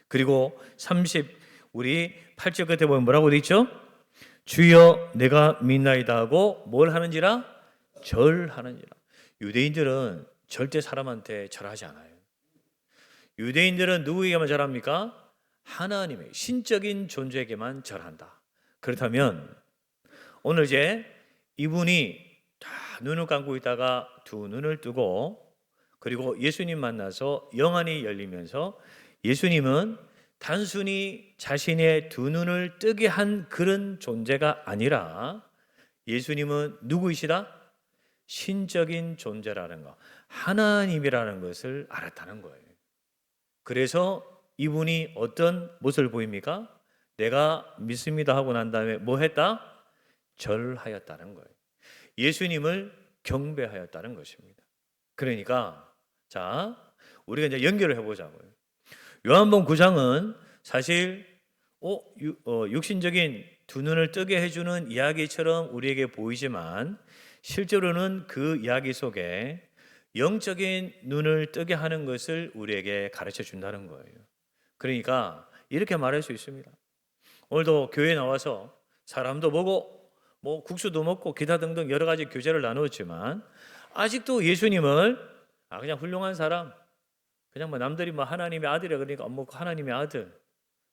그리고 우리 8절 끝에 보면 뭐라고 돼 있죠? 주여 내가 믿나이다 하고 뭘 하는지라? 절하는지라. 유대인들은 절대 사람한테 절하지 않아요. 유대인들은 누구에게만 절합니까? 하나님의 신적인 존재에게만 절한다. 그렇다면 오늘 이제 이분이 다 눈을 감고 있다가 두 눈을 뜨고 그리고 예수님 만나서 영안이 열리면서 예수님은 단순히 자신의 두 눈을 뜨게 한 그런 존재가 아니라 예수님은 누구이시다? 신적인 존재라는 것, 하나님이라는 것을 알았다는 거예요. 그래서 이분이 어떤 모습을 보입니까? 내가 믿습니다 하고 난 다음에 뭐 했다? 절하였다는 거예요. 예수님을 경배하였다는 것입니다. 그러니까 자, 우리가 이제 연결을 해보자고요. 요한복음 9장은 사실 육신적인 두 눈을 뜨게 해주는 이야기처럼 우리에게 보이지만 실제로는 그 이야기 속에 영적인 눈을 뜨게 하는 것을 우리에게 가르쳐 준다는 거예요. 그러니까 이렇게 말할 수 있습니다. 오늘도 교회에 나와서 사람도 보고 뭐 국수도 먹고 기타 등등 여러 가지 교제를 나누었지만 아직도 예수님을 그냥 훌륭한 사람, 그냥 뭐 남들이 뭐 하나님의 아들이라 그러니까 뭐 하나님의 아들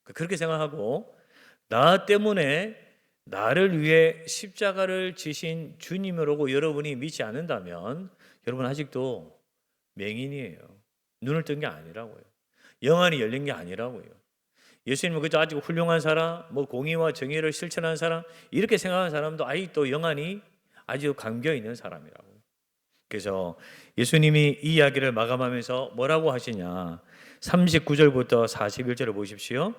그렇게 생각하고 나 때문에 나를 위해 십자가를 지신 주님이라고 여러분이 믿지 않는다면 여러분 아직도 맹인이에요. 눈을 뜬 게 아니라고요. 영안이 열린 게 아니라고요. 예수님은 그저 아직 훌륭한 사람, 뭐 공의와 정의를 실천하는 사람 이렇게 생각하는 사람도 아직도 영안이 아주 감겨 있는 사람이라고요. 그래서 예수님이 이 이야기를 마감하면서 뭐라고 하시냐? 39절부터 41절을 보십시오.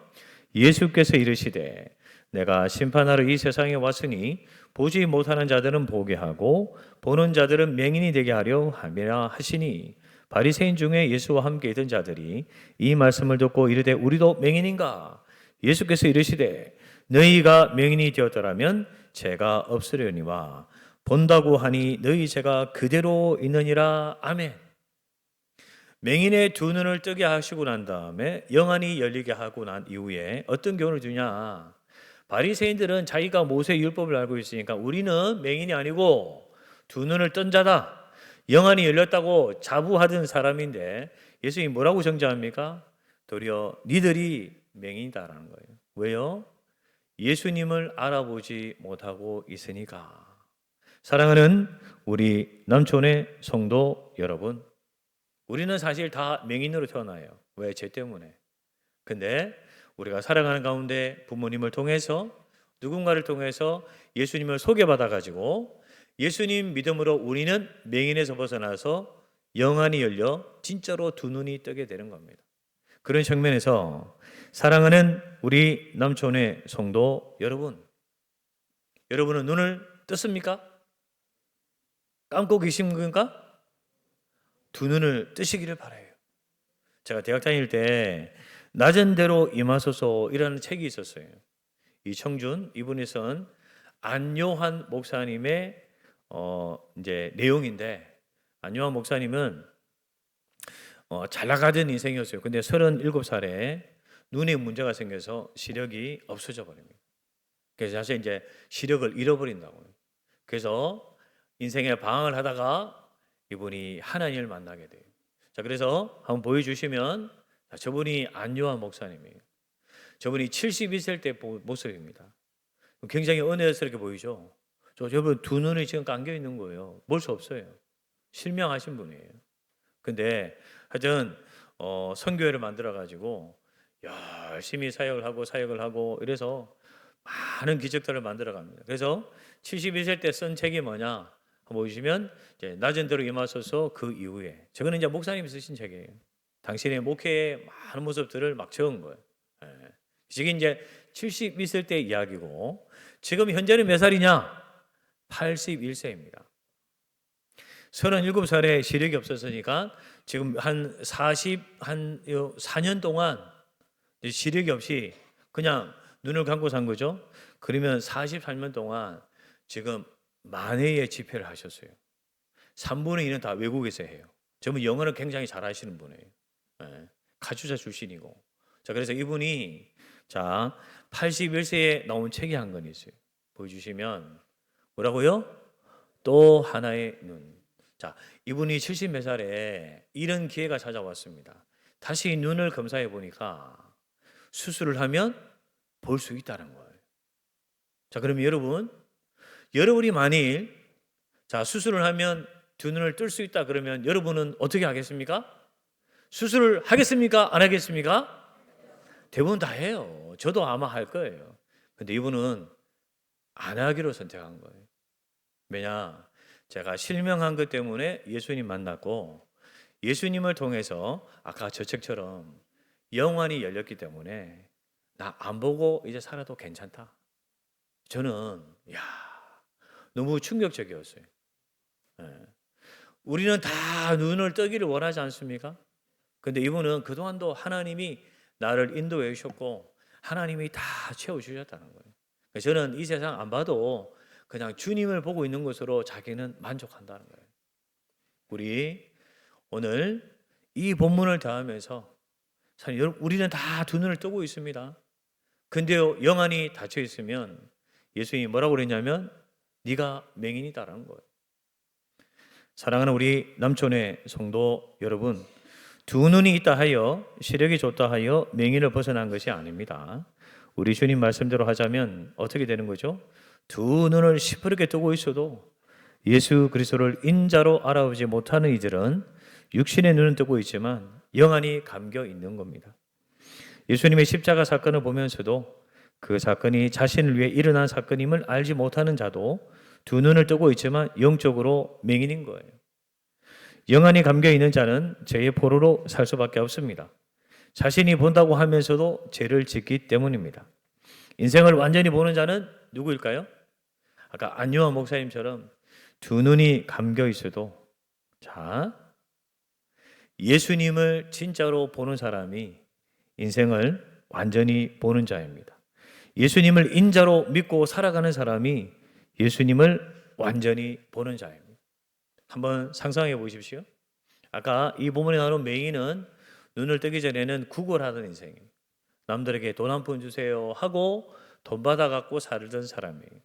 예수께서 이르시되 내가 심판하러 이 세상에 왔으니 보지 못하는 자들은 보게 하고 보는 자들은 맹인이 되게 하려 함이라 하시니 바리새인 중에 예수와 함께 있던 자들이 이 말씀을 듣고 이르되 우리도 맹인인가? 예수께서 이르시되 너희가 맹인이 되었더라면 죄가 없으려니와 본다고 하니 너희 죄가 그대로 있느니라. 아멘. 맹인의 두 눈을 뜨게 하시고 난 다음에 영안이 열리게 하고 난 이후에 어떤 교훈을 주냐? 바리새인들은 자기가 모세 율법을 알고 있으니까 우리는 맹인이 아니고 두 눈을 뜬 자다. 영안이 열렸다고 자부하던 사람인데 예수님이 뭐라고 정죄합니까? 도리어 니들이 맹인이다라는 거예요. 왜요? 예수님을 알아보지 못하고 있으니까. 사랑하는 우리 남촌의 성도 여러분, 우리는 사실 다 맹인으로 태어나요. 왜? 죄 때문에. 근데 우리가 살아가는 가운데 부모님을 통해서 누군가를 통해서 예수님을 소개받아가지고 예수님 믿음으로 우리는 맹인에서 벗어나서 영안이 열려 진짜로 두 눈이 뜨게 되는 겁니다. 그런 측면에서 사랑하는 우리 남촌의 성도 여러분, 여러분은 눈을 떴습니까? 감고 계신 건가? 두 눈을 뜨시기를 바라요. 제가 대학 다닐 때 낮은 대로 임하소서이라는 책이 있었어요. 이청준 이분이 쓴 안요한 목사님의 이제 내용인데 안요한 목사님은 잘 나가던 인생이었어요. 근데 37살에 눈에 문제가 생겨서 시력이 없어져 버립니다. 그래서 사실 이제 시력을 잃어버린다고요. 그래서 인생에 방황을 하다가 이분이 하나님을 만나게 돼요. 자, 그래서 한번 보여주시면 저분이 안요한 목사님이에요. 저분이 72살 때 모습입니다. 굉장히 은혜스럽게 보이죠. 저분 두 눈이 지금 감겨 있는 거예요. 볼 수 없어요. 실명하신 분이에요. 근데 하여튼 선교회를 만들어 가지고 열심히 사역을 하고 이래서 많은 기적들을 만들어 갑니다. 그래서 72살 때 쓴 책이 뭐냐? 한번 보시면 이제 낮은 대로 임하소서 그 이후에 저거는 이제 목사님이 쓰신 책이에요. 당신의 목회의 많은 모습들을 막 적은 거예요. 지금 이제 72살 때 이야기고 지금 현재는 몇 살이냐? 81세입니다. 37살에 시력이 없었으니까 지금 한 4년 동안 시력이 없이 그냥 눈을 감고 산 거죠. 그러면 43년 동안 지금 만회의 집회를 하셨어요. 3분의 2는 다 외국에서 해요. 저분 영어를 굉장히 잘하시는 분이에요. 예, 가주자 출신이고. 자, 그래서 이분이 자 81세에 나온 책이 한 권 있어요. 보여주시면 뭐라고요? 또 하나의 눈. 자, 이분이 70 몇 살에 이런 기회가 찾아왔습니다. 다시 눈을 검사해 보니까 수술을 하면 볼 수 있다는 거예요. 자, 그러면 여러분이 만일 자 수술을 하면 두 눈을 뜰 수 있다 그러면 여러분은 어떻게 하겠습니까? 수술을 하겠습니까? 안 하겠습니까? 대부분 다 해요. 저도 아마 할 거예요. 근데 이분은 안 하기로 선택한 거예요. 왜냐? 제가 실명한 것 때문에 예수님 만났고 예수님을 통해서 아까 저 책처럼 영안이 열렸기 때문에 나 안 보고 이제 살아도 괜찮다. 저는 너무 충격적이었어요. 예. 우리는 다 눈을 뜨기를 원하지 않습니까? 근데 이분은 그동안도 하나님이 나를 인도해 주셨고 하나님이 다 채워주셨다는 거예요. 저는 이 세상 안 봐도 그냥 주님을 보고 있는 것으로 자기는 만족한다는 거예요. 우리 오늘 이 본문을 대하면서 우리는 다 두 눈을 뜨고 있습니다. 근데요 영안이 닫혀 있으면 예수님이 뭐라고 그랬냐면 네가 맹인이다라는 거예요. 사랑하는 우리 남촌의 성도 여러분, 두 눈이 있다 하여 시력이 좋다 하여 맹인을 벗어난 것이 아닙니다. 우리 주님 말씀대로 하자면 어떻게 되는 거죠? 두 눈을 시퍼렇게 뜨고 있어도 예수 그리스도를 인자로 알아보지 못하는 이들은 육신의 눈은 뜨고 있지만 영안이 감겨 있는 겁니다. 예수님의 십자가 사건을 보면서도 그 사건이 자신을 위해 일어난 사건임을 알지 못하는 자도 두 눈을 뜨고 있지만 영적으로 맹인인 거예요. 영안이 감겨 있는 자는 죄의 포로로 살 수밖에 없습니다. 자신이 본다고 하면서도 죄를 짓기 때문입니다. 인생을 완전히 보는 자는 누구일까요? 아까 안요한 목사님처럼 두 눈이 감겨 있어도 예수님을 진짜로 보는 사람이 인생을 완전히 보는 자입니다. 예수님을 인자로 믿고 살아가는 사람이 예수님을 완전히 보는 자입니다. 한번 상상해 보십시오. 아까 이 본문에 나오는 맹인은 눈을 뜨기 전에는 구걸하던 인생이에요. 남들에게 돈 한 푼 주세요 하고 돈 받아갖고 살던 사람이에요.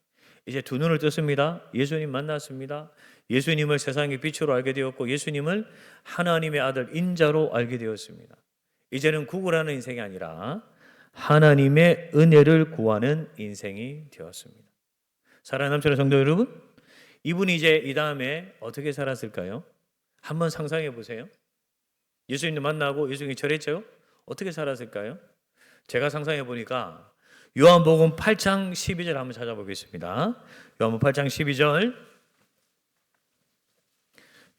이제 두 눈을 떴습니다. 예수님 만났습니다. 예수님을 세상의 빛으로 알게 되었고 예수님을 하나님의 아들 인자로 알게 되었습니다. 이제는 구걸하는 인생이 아니라 하나님의 은혜를 구하는 인생이 되었습니다. 사랑하는 남편의 성도 여러분, 이분이 이제 이 다음에 어떻게 살았을까요? 한번 상상해 보세요. 예수님을 만나고 예수님이 절했죠? 어떻게 살았을까요? 제가 상상해 보니까 요한복음 8장 12절 한번 찾아보겠습니다. 요한복음 8장 12절.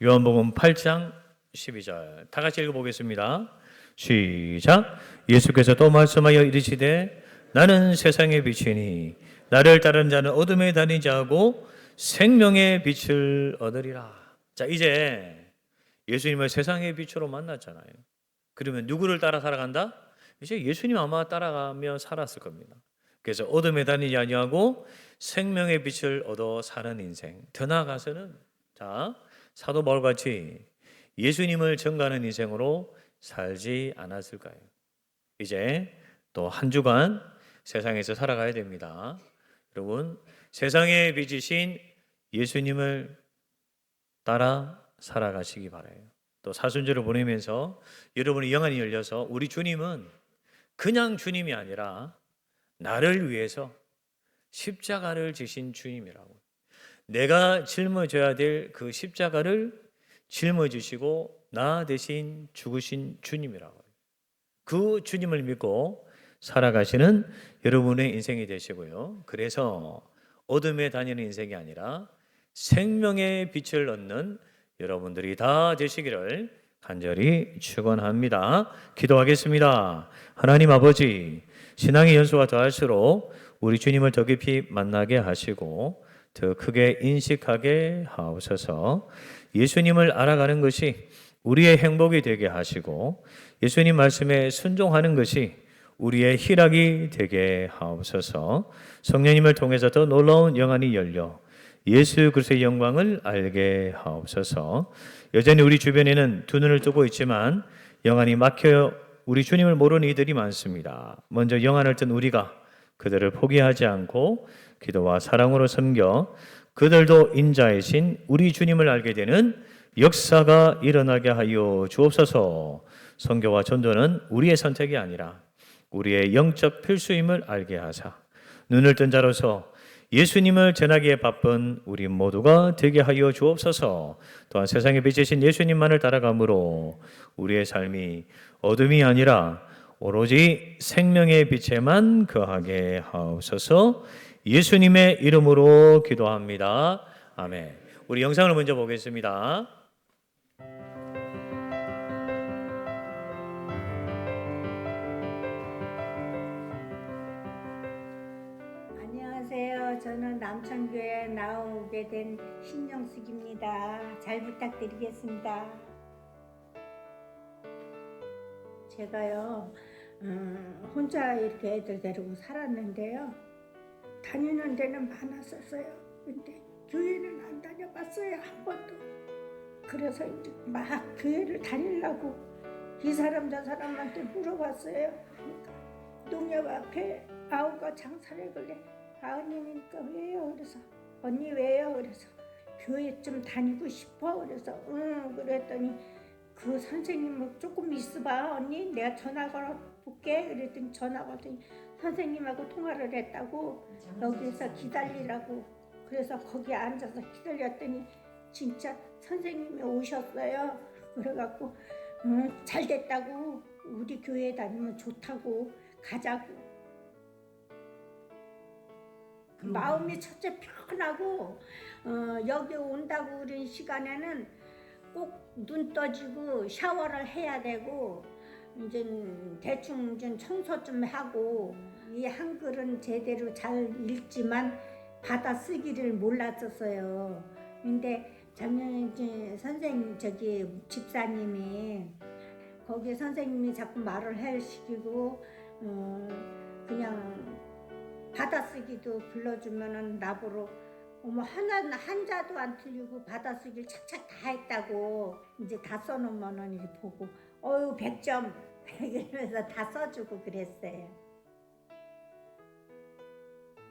요한복음 8장 12절. 다 같이 읽어보겠습니다. 시작. 예수께서 또 말씀하여 이르시되 나는 세상의 빛이니 나를 따르는 자는 어둠에 다니지 않고 생명의 빛을 얻으리라. 자, 이제 예수님을 세상의 빛으로 만났잖아요. 그러면 누구를 따라 살아간다? 이제 예수님 아마 따라가며 살았을 겁니다. 그래서 어둠에 다니지 아니하고 생명의 빛을 얻어 사는 인생. 더 나아가서는 사도 바울같이 예수님을 전가하는 인생으로 살지 않았을까요? 이제 또 한 주간 세상에서 살아가야 됩니다. 여러분, 세상의 빛이신 예수님을 따라 살아가시기 바라요. 또 사순절을 보내면서 여러분의 영안이 열려서 우리 주님은 그냥 주님이 아니라 나를 위해서 십자가를 지신 주님이라고. 내가 짊어져야 될 그 십자가를 짊어지시고 나 대신 죽으신 주님이라고. 그 주님을 믿고 살아가시는 여러분의 인생이 되시고요. 그래서 어둠에 다니는 인생이 아니라 생명의 빛을 얻는 여러분들이 다 되시기를 간절히 축원합니다. 기도하겠습니다. 하나님 아버지, 신앙의 연수가 더할수록 우리 주님을 더 깊이 만나게 하시고 더 크게 인식하게 하옵소서. 예수님을 알아가는 것이 우리의 행복이 되게 하시고 예수님 말씀에 순종하는 것이 우리의 희락이 되게 하옵소서. 성령님을 통해서 더 놀라운 영안이 열려 예수 그리스도의 영광을 알게 하옵소서. 여전히 우리 주변에는 두 눈을 뜨고 있지만 영안이 막혀 우리 주님을 모르는 이들이 많습니다. 먼저 영안을 뜬 우리가 그들을 포기하지 않고 기도와 사랑으로 섬겨 그들도 인자이신 우리 주님을 알게 되는 역사가 일어나게 하여 주옵소서. 선교와 전도는 우리의 선택이 아니라 우리의 영적 필수임을 알게 하사 눈을 뜬 자로서 예수님을 전하기에 바쁜 우리 모두가 되게 하여 주옵소서. 또한 세상에 비치신 예수님만을 따라감으로 우리의 삶이 어둠이 아니라 오로지 생명의 빛에만 거하게 하옵소서. 예수님의 이름으로 기도합니다. 아멘. 우리 영상을 먼저 보겠습니다. 안녕하세요. 저는 남천교회에 나오게 된 신영숙입니다. 잘 부탁드리겠습니다. 제가요, 혼자 이렇게 애들 데리고 살았는데요. 다니는 데는 많았었어요. 근데 교회는 안 다녀봤어요, 한 번도. 그래서 이제 막 교회를 다니려고 이 사람 저 사람한테 물어봤어요. 그러니까 농협 앞에 아우가 장사를 그래. 아우님이니까 왜요? 그래서 언니 왜요? 그래서 교회 좀 다니고 싶어. 그래서 응. 그랬더니 그 선생님 조금 있어봐 언니, 내가 전화 걸어볼게. 그랬더니 전화 걸더니 선생님하고 통화를 했다고, 여기서 기다리라고. 그래서 거기 앉아서 기다렸더니 진짜 선생님이 오셨어요. 그래갖고 잘 됐다고, 우리 교회 다니면 좋다고, 가자고. 마음이 첫째 편하고, 여기 온다고 그런 시간에는 꼭 눈 떠지고 샤워를 해야 되고, 이제 대충 좀 청소 좀 하고, 이 한글은 제대로 잘 읽지만 받아 쓰기를 몰랐었어요. 근데 작년에 이제 선생님, 집사님이, 거기 선생님이 자꾸 말을 하시고, 그냥 받아쓰기도 불러주면은 나보러 어머 한자도 안 틀리고 받아쓰기를 착착 다 했다고. 이제 다 써놓으면은 이제 보고 어유 100점 이러면서 다 써주고 그랬어요.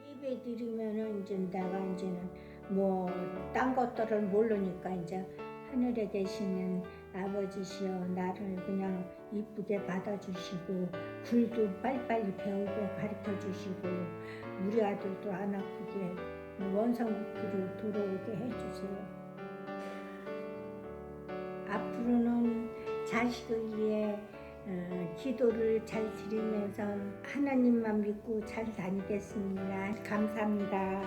예배 드리면은 이제 내가 이제는 뭐 딴 것들을 모르니까 이제 하늘에 계시는 아버지시여 나를 그냥 이쁘게 받아주시고 글도 빨리빨리 배우게 가르쳐주시고 우리 아들도 안 아프게 원상복귀로 돌아오게 해주세요. 앞으로는 자식을 위해 기도를 잘 드리면서 하나님만 믿고 잘 다니겠습니다. 감사합니다.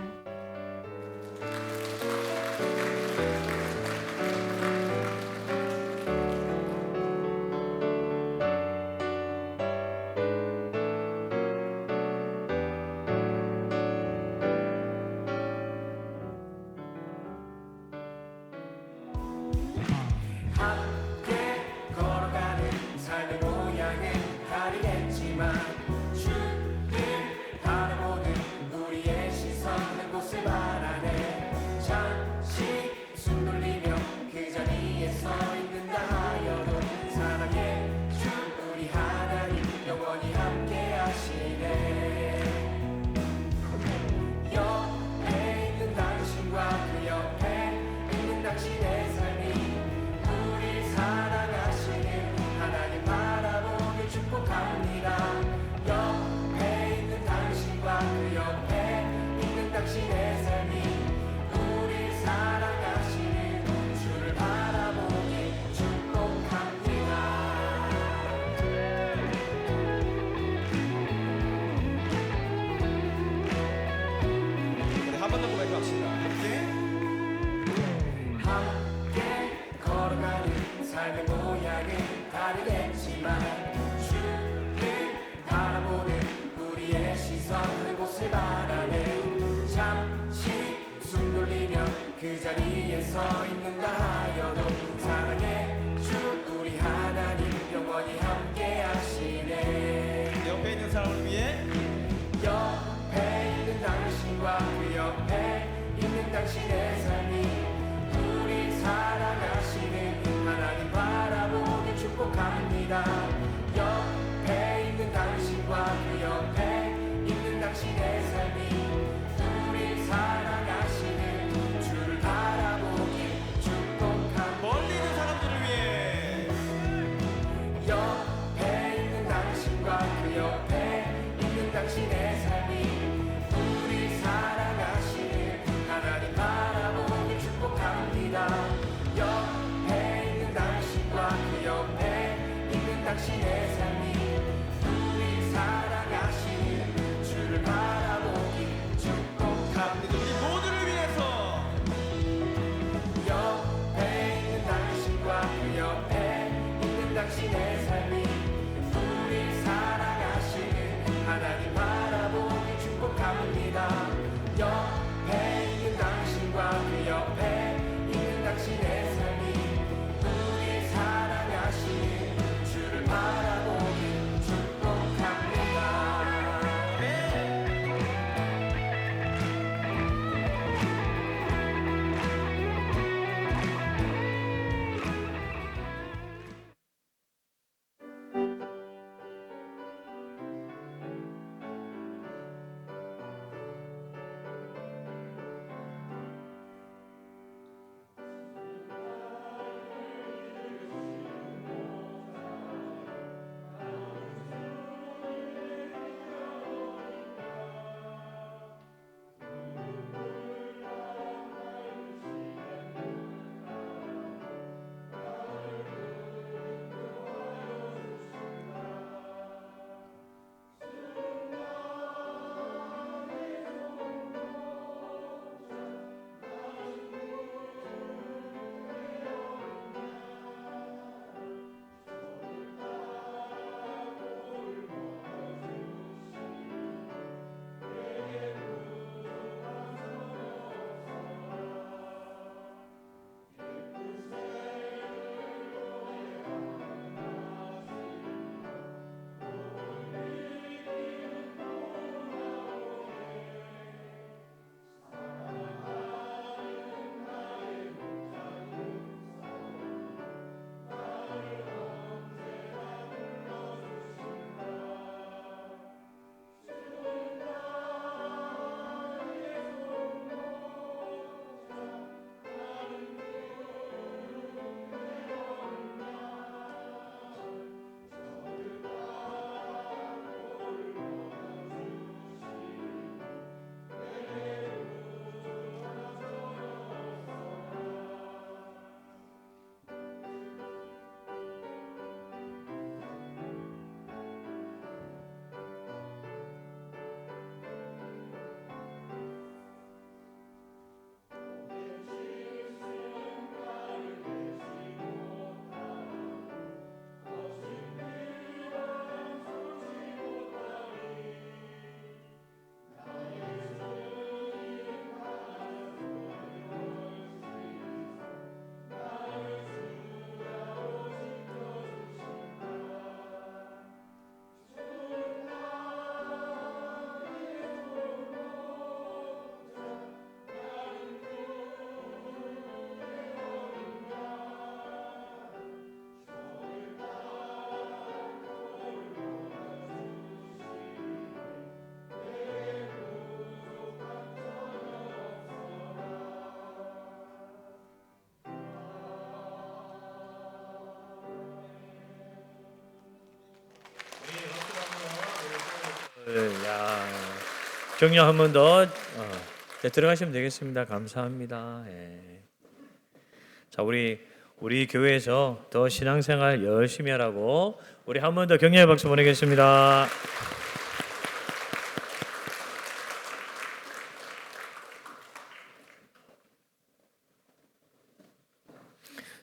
그 자리에 서 있는가 하여도 사랑의 주 우리 하나님 영원히 함께 하시네. 옆에 있는 사람을 위해 옆에 있는 당신과 그 옆에 있는 당신 당신의 삶이 우리 사랑하시는 하나님 바라보니 축복합니다. 옆에 있는 당신과 그 옆에 있는 당신의 삶이 우리 사랑하시는 주를 바라보니 축복합니다. 멀리 있는 사람들을 위해 옆에 있는 당신과 그 옆에 있는 당신의 삶이 우리 사랑하시는 하나님 바라보니 축복합니다. 옆에 있는 당신과 그 옆에 있는 당신의 삶이 우리 사랑하시는 주를 바라보니 축복합니다. 우리 모두를 위해서 옆에 있는 당신과 그 옆에 있는 당신의 삶이 우리 사랑하시는 하나님 바라보니 축복합니다. 옆에 있는 당신과 그 옆에 있는 당신의 삶이 우리 사랑하시는 주를 바라보니 축복합니다. 야, 격려 한 번 더 들어가시면 되겠습니다. 감사합니다. 예. 자, 우리 교회에서 더 신앙생활 열심히 하라고 우리 한 번 더 격려의 박수 보내겠습니다.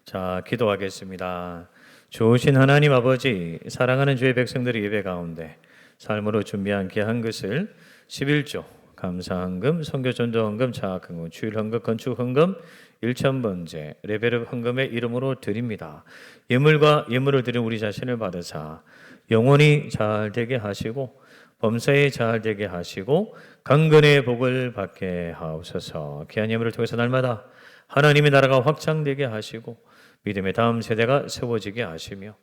자, 기도하겠습니다. 좋으신 하나님 아버지, 사랑하는 주의 백성들의 예배 가운데 삶으로 준비한 귀한 것을 11조, 감사헌금, 선교전도헌금, 장학헌금, 주일헌금, 건축헌금, 일천번제, 레벨업 헌금의 이름으로 드립니다. 예물과 예물을 드린 우리 자신을 받으사 영원히 잘 되게 하시고 범사에 잘 되게 하시고 강건의 복을 받게 하옵소서. 귀한 예물을 통해서 날마다 하나님의 나라가 확장되게 하시고 믿음의 다음 세대가 세워지게 하시며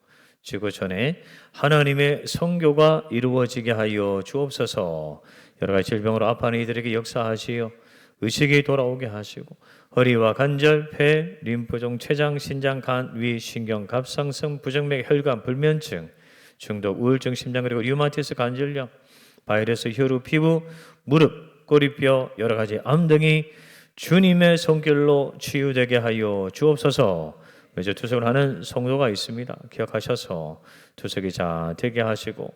지구촌에 하나님의 선교가 이루어지게 하여 주옵소서. 여러 가지 질병으로 아파하는 이들에게 역사하시어 의식이 돌아오게 하시고 허리와 관절, 폐, 림프종, 췌장, 신장, 간, 위, 신경, 갑상선, 부정맥, 혈관, 불면증, 중독, 우울증, 심장 그리고 류마티스, 관절염, 바이러스, 혈우, 피부, 무릎, 꼬리뼈, 여러 가지 암 등이 주님의 손길로 치유되게 하여 주옵소서. 매주 투석을 하는 성도가 있습니다. 기억하셔서 투석이 잘 되게 하시고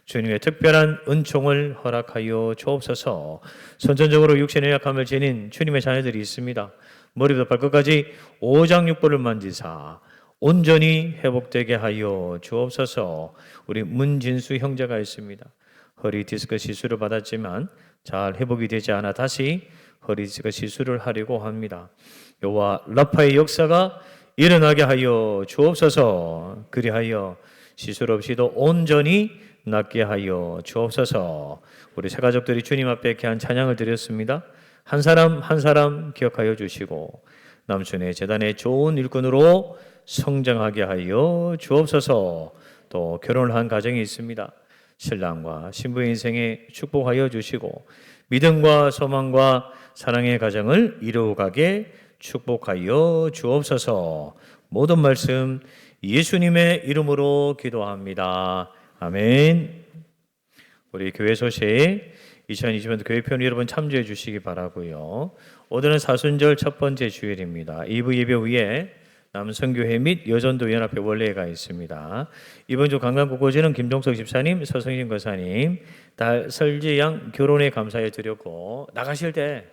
주님의 특별한 은총을 허락하여 주옵소서. 선천적으로 육신의 약함을 지닌 주님의 자녀들이 있습니다. 머리부터 발끝까지 오장육부를 만지사 온전히 회복되게 하여 주옵소서. 우리 문진수 형제가 있습니다. 허리 디스크 시술을 받았지만 잘 회복이 되지 않아 다시 허리 디스크 시술을 하려고 합니다. 여호와 라파의 역사가 일어나게 하여 주옵소서. 그리하여 시술 없이도 온전히 낫게 하여 주옵소서. 우리 세 가족들이 주님 앞에 귀한 찬양을 드렸습니다. 한 사람 한 사람 기억하여 주시고 남순의 재단의 좋은 일꾼으로 성장하게 하여 주옵소서. 또 결혼을 한 가정이 있습니다. 신랑과 신부의 인생에 축복하여 주시고 믿음과 소망과 사랑의 가정을 이루어가게 축복하여 주옵소서. 모든 말씀 예수님의 이름으로 기도합니다. 아멘. 우리 교회 소식 2020년 교회편 여러분 참조해 주시기 바라고요. 오늘은 사순절 첫 번째 주일입니다. 2부 예배 후에 남성교회 및 여전도 연합회 원례가 있습니다. 이번 주 강간국고지는 김종석 집사님, 서성진 권사님, 딸 설지양 결혼에 감사해 드렸고 나가실 때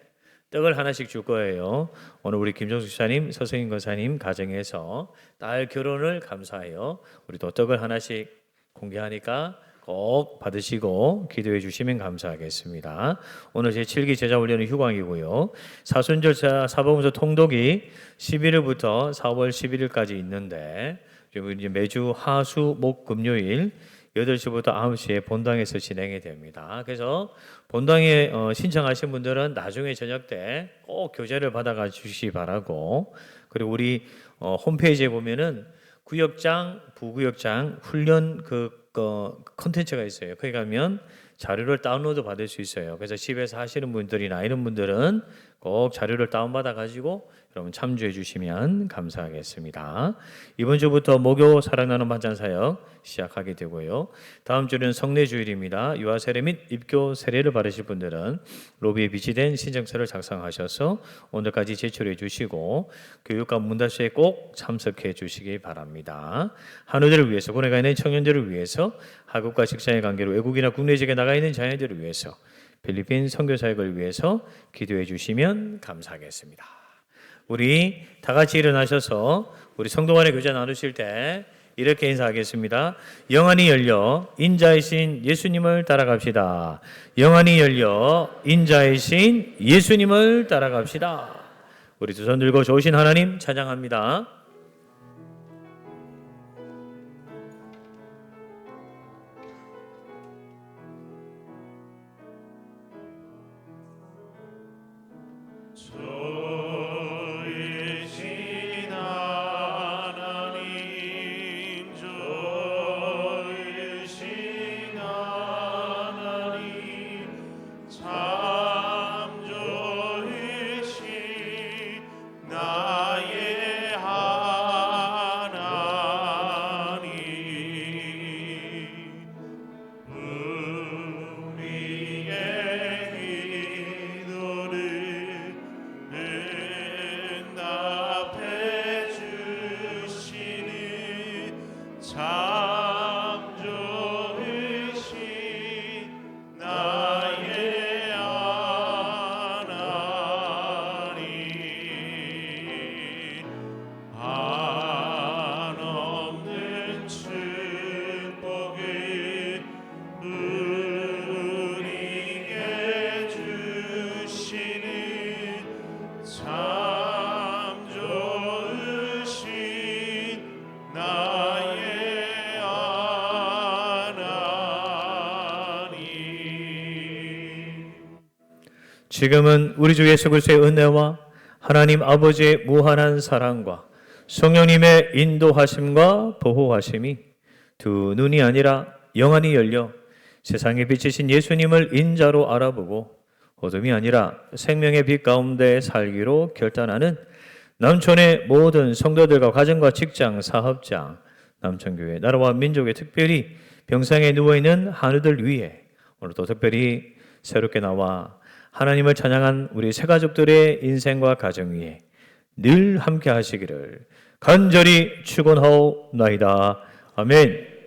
떡을 하나씩 줄 거예요. 오늘 우리 김종석 집사님, 서성진 권사님 가정에서 딸 결혼을 감사해요. 우리도 떡을 하나씩 공개하니까 꼭 받으시고 기도해 주시면 감사하겠습니다. 오늘 제7기 제자훈련은 휴강이고요. 사순절 사복음서 통독이 11일부터 4월 11일까지 있는데 이제 매주 하수 목 금요일 8시부터 9시에 본당에서 진행이 됩니다. 그래서 본당에 신청하신 분들은 나중에 저녁 때 꼭 교재를 받아가 주시기 바라고, 그리고 우리 홈페이지에 보면은 구역장, 부구역장 훈련 콘텐츠가 있어요. 거기 가면 자료를 다운로드 받을 수 있어요. 그래서 집에서 하시는 분들이나 이런 분들은 꼭 자료를 다운받아 가지고 여러분 참조해 주시면 감사하겠습니다. 이번 주부터 목요 사랑 나눔 반찬 사역 시작하게 되고요. 다음 주는 성례 주일입니다. 유아 세례 및 입교 세례를 받으실 분들은 로비에 비치된 신청서를 작성하셔서 오늘까지 제출해 주시고 교육과 문답시에 꼭 참석해 주시기 바랍니다. 한우들을 위해서, 군에 가 있는 청년들을 위해서, 학업과 직장의 관계로 외국이나 국내 지역에 나가 있는 자녀들을 위해서, 필리핀 선교 사역을 위해서 기도해 주시면 감사하겠습니다. 우리 다 같이 일어나셔서 우리 성도 간의 교제 나누실 때 이렇게 인사하겠습니다. 영안이 열려 인자이신 예수님을 따라갑시다. 영안이 열려 인자이신 예수님을 따라갑시다. 우리 두 손 들고 좋으신 하나님 찬양합니다. 지금은 우리 주 예수 그리스도의 은혜와 하나님 아버지의 무한한 사랑과 성령님의 인도하심과 보호하심이 두 눈이 아니라 영안이 열려 세상에 비치신 예수님을 인자로 알아보고 어둠이 아니라 생명의 빛 가운데 살기로 결단하는 남촌의 모든 성도들과 가정과 직장, 사업장, 남천교회, 나라와 민족의 특별히 병상에 누워있는 한우들 위에 오늘도 특별히 새롭게 나와 하나님을 찬양한 우리 새가족들의 인생과 가정 위에 늘 함께 하시기를 간절히 축원하옵나이다. 아멘.